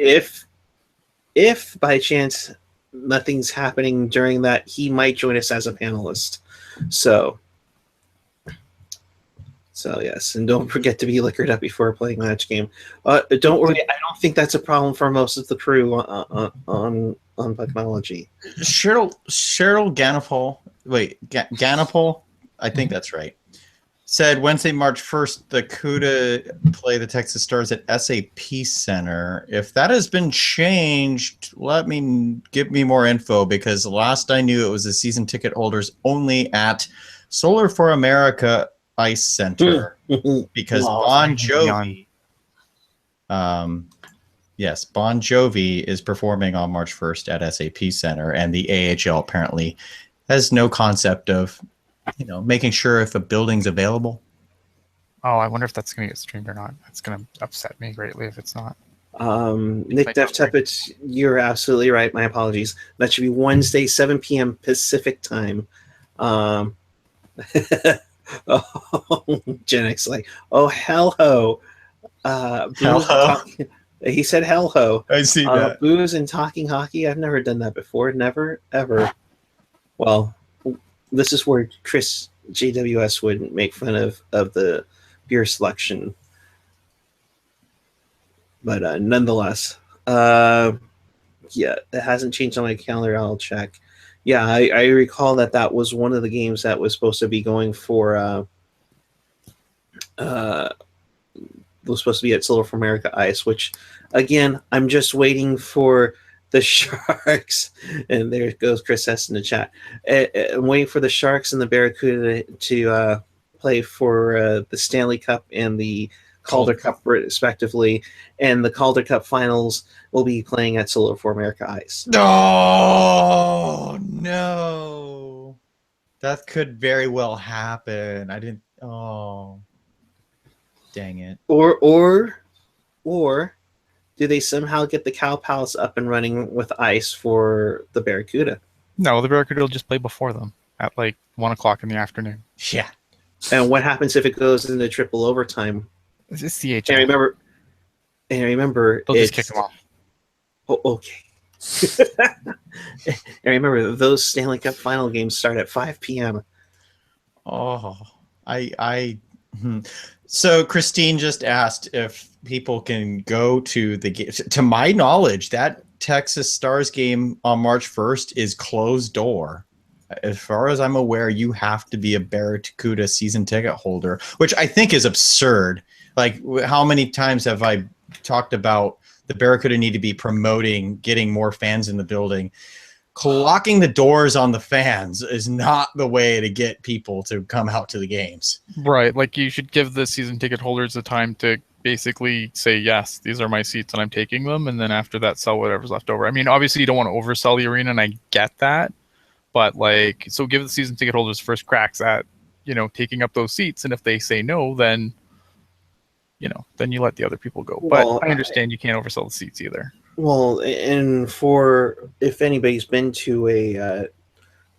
If by chance nothing's happening during that, he might join us as a panelist. So yes, and don't forget to be liquored up before playing match game. Don't worry, I don't think that's a problem for most of the crew on Pucknology. Cheryl Ganapol. Wait, Ganapol? I think that's right. Said Wednesday, March 1st, the CUDA play the Texas Stars at SAP Center. If that has been changed, give me more info, because last I knew it was the season ticket holders only at Solar for America Ice Center, because Bon Jovi, Bon Jovi is performing on March 1st at SAP Center, and the AHL apparently has no concept of, making sure if a building's available. Oh, I wonder if that's going to get streamed or not. That's going to upset me greatly if it's not. Nick Def Teppich, you're absolutely right. My apologies. That should be Wednesday, 7 p.m. Pacific time. Genix like, oh, hell ho. Hell ho. He said hell ho. I see that. Booze and talking hockey. I've never done that before. Never, ever. Well, this is where Chris JWS would make fun of the beer selection. But nonetheless, yeah, it hasn't changed on my calendar. I'll check. Yeah, I recall that was one of the games that was supposed to be going for was supposed to be at Solar for America Ice, which again, I'm just waiting for the Sharks. And there goes Chris S in the chat. I'm waiting for the Sharks and the Barracuda to play for the Stanley Cup and the Calder Cup respectively, and the Calder Cup finals will be playing at Solar for America Ice. Oh no, that could very well happen. I didn't. Oh, dang it. Or do they somehow get the Cow Palace up and running with ice for the Barracuda? No, the Barracuda will just play before them at like 1:00 in the afternoon. Yeah. And what happens if it goes into triple overtime? It's CHL. And remember, they'll just kick them off. Oh, okay. And remember, those Stanley Cup final games start at 5 p.m. Oh, So Christine just asked if people can go to the game. To my knowledge, that Texas Stars game on March 1st is closed door. As far as I'm aware, you have to be a Barracuda season ticket holder, which I think is absurd. Like, how many times have I talked about the Barracuda need to be promoting getting more fans in the building? Locking the doors on the fans is not the way to get people to come out to the games. Right. Like, you should give the season ticket holders the time to basically say, yes, these are my seats and I'm taking them. And then after that, sell whatever's left over. I mean, obviously you don't want to oversell the arena, and I get that. But like, so give the season ticket holders first cracks at, taking up those seats. And if they say no, then, then you let the other people go. Well, but I understand you can't oversell the seats either. Well, and if anybody's been to a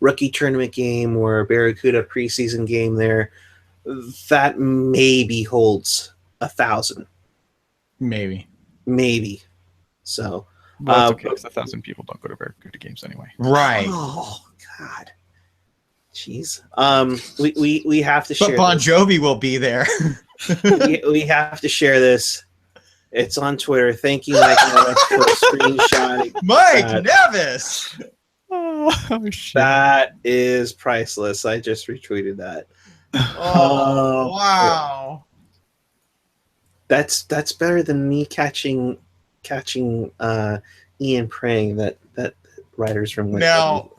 rookie tournament game or a Barracuda preseason game there, that maybe holds 1,000. Maybe. Maybe. So. Well, it's okay because 1,000 people don't go to Barracuda games anyway. Right. Oh God. Jeez. We have to share. But Bon Jovi will be there. we have to share this. It's on Twitter. Thank you, Mike Nevis, for screenshotting. Mike Nevis. Oh shit! That is priceless. I just retweeted that. Oh wow! That's better than me catching Ian praying that writers from now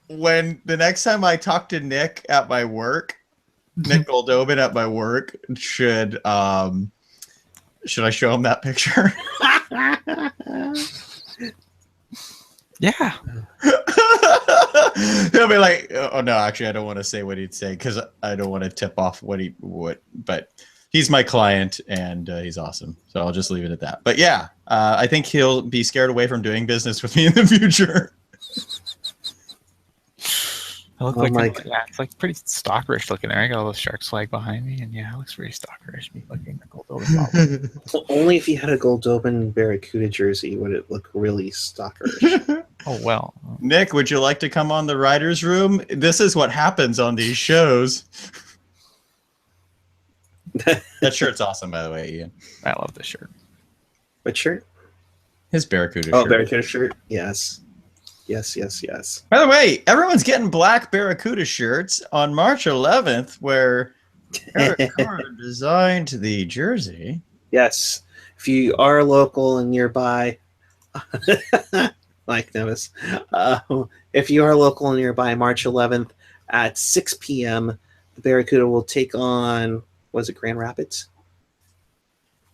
when the next time I talk to Nick at my work, Nick Goldobin at my work, should I show him that picture? Yeah. He'll be like, oh no, actually I don't want to say what he'd say because I don't want to tip off what he would, but he's my client and he's awesome. So I'll just leave it at that. But yeah, I think he'll be scared away from doing business with me in the future. I look it's like pretty stalkerish looking there. I got all those Sharks flag behind me, and yeah, it looks very stalkerish. Me looking at Goldobin. Well, only if you had a Goldobin Barracuda jersey would it look really stalkerish. Oh well. Nick, would you like to come on the writers' room? This is what happens on these shows. That shirt's awesome, by the way, Ian. I love this shirt. What shirt? His Barracuda shirt. Oh, Barracuda shirt. Yes. Yes. By the way, everyone's getting black Barracuda shirts on March 11th, where Eric Carter designed the jersey. Yes. If you are local and nearby, Mike Nevis, if you are local and nearby, March 11th at 6 p.m., the Barracuda will take on, was it Grand Rapids?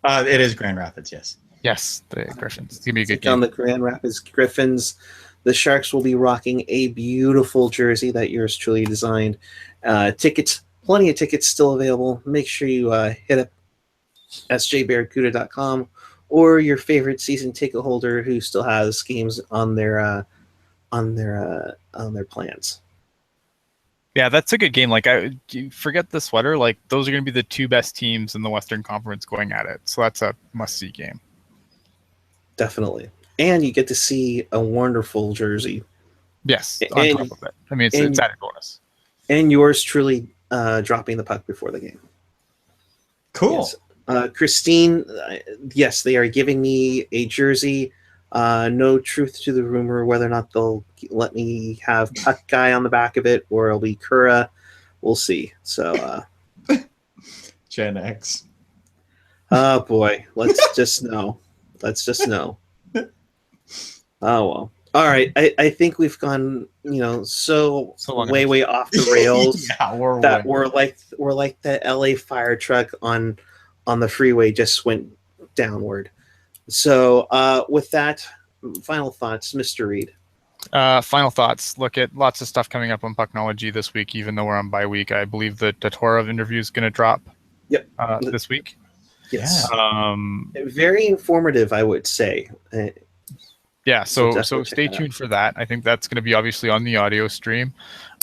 It is Grand Rapids, yes. Yes, the Griffins. It's going to be a good game. On game. the Grand Rapids Griffins. The Sharks will be rocking a beautiful jersey that yours truly designed. Tickets, plenty of tickets still available. Make sure you hit up sjbarracuda.com or your favorite season ticket holder who still has games on their plans. Yeah, that's a good game. Like, forget the sweater. Like, those are going to be the two best teams in the Western Conference going at it. So that's a must-see game. Definitely. And you get to see a wonderful jersey. Yes, on top of it. I mean, it's added bonus. And yours truly dropping the puck before the game. Cool. Yes. Christine, yes, they are giving me a jersey. No truth to the rumor whether or not they'll let me have Puck Guy on the back of it or it'll be Kura. We'll see. So, Gen X. Oh, boy. Let's just know. Oh, well. All right. I think we've gone, so way off the rails. Yeah, we're like the LA fire truck on the freeway just went downward. So with that, final thoughts, Mr. Reed. Final thoughts. Look at lots of stuff coming up on Pucknology this week, even though we're on bye week. I believe the Tatarov interview is going to drop this week. Yes. Very informative, I would say. Yeah, so stay tuned for that. I think that's going to be obviously on the audio stream.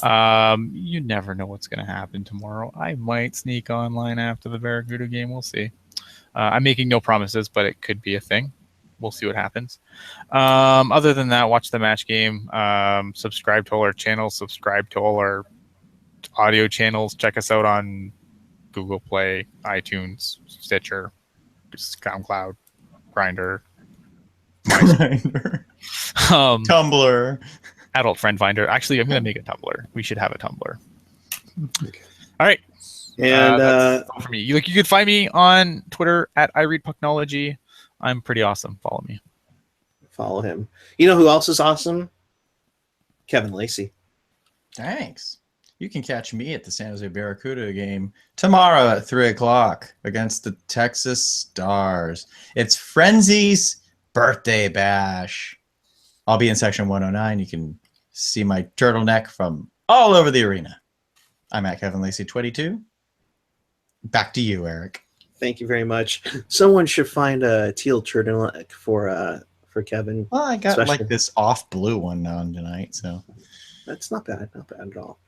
You never know what's going to happen tomorrow. I might sneak online after the Barracuda game. We'll see. I'm making no promises, but it could be a thing. We'll see what happens. Other than that, watch the match game. Subscribe to all our channels. Subscribe to all our audio channels. Check us out on Google Play, iTunes, Stitcher, SoundCloud, Grindr. Tumblr, Adult Friend Finder. Actually, I'm going to make a Tumblr. We should have a Tumblr. Okay. All right. And that's all for me. You can find me on Twitter at iReadPucknology. I'm pretty awesome. Follow me. Follow him. You know who else is awesome? Kevin Lacey. Thanks. You can catch me at the San Jose Barracuda game tomorrow at 3:00 against the Texas Stars. It's Frenzy's birthday bash. I'll be in section 109. You can see my turtleneck from all over the arena. I'm at Kevin Lacey 22. Back to you, Eric. Thank you very much. Someone should find a teal turtleneck for Kevin. Well, I got like this off blue one on tonight, so that's not bad. Not bad at all.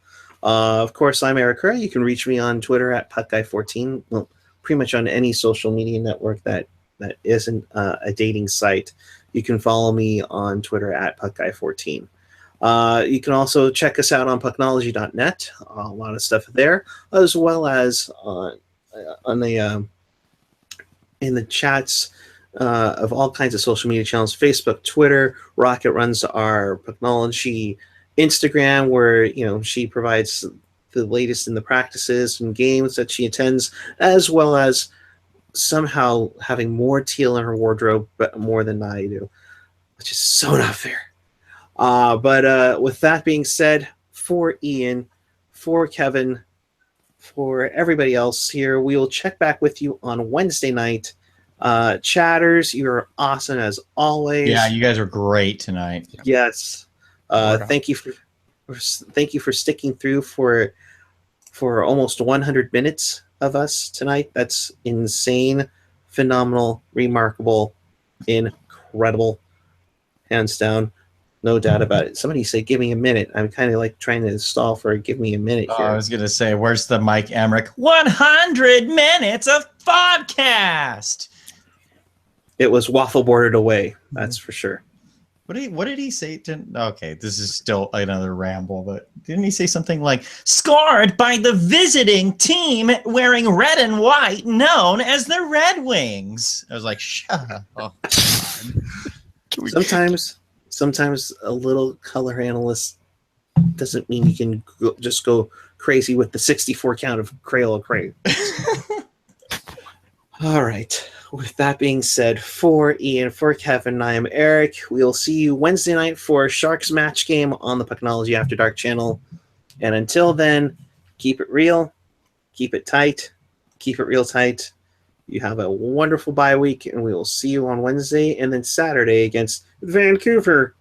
Of course, I'm Eric Kerr. You can reach me on Twitter at PuckGuy14. Well, pretty much on any social media network that isn't a dating site. You can follow me on Twitter at PuckGuy14. You can also check us out on Pucknology.net. A lot of stuff there, as well as on the in the chats of all kinds of social media channels: Facebook, Twitter. Rocket runs our Pucknology Instagram, where she provides the latest in the practices and games that she attends, as well as somehow having more teal in her wardrobe, but more than I do, which is so not fair. But with that being said, for Ian, for Kevin, for everybody else here, we will check back with you on Wednesday night. Chatters, you're awesome as always. Yeah, you guys are great tonight. Yes. Thank you for sticking through for almost 100 minutes of us tonight. That's insane, phenomenal, remarkable, incredible, hands down, no doubt about it. Somebody say, "Give me a minute." I'm kind of like trying to stall for "Give me a minute" here. I was gonna say, where's the Mike Emmerich 100 minutes of podcast? It was waffle boarded away, that's for sure. What did he say? Okay, this is still another ramble, but didn't he say something like, scored by the visiting team wearing red and white, known as the Red Wings? I was like, shut up. Oh, Sometimes a little color analyst doesn't mean you can just go crazy with the 64 count of Crayola Cray. All right. With that being said, for Ian, for Kevin, I am Eric. We'll see you Wednesday night for Sharks match game on the Pucknology After Dark channel. And until then, keep it real, keep it tight, keep it real tight. You have a wonderful bye week, and we will see you on Wednesday and then Saturday against Vancouver.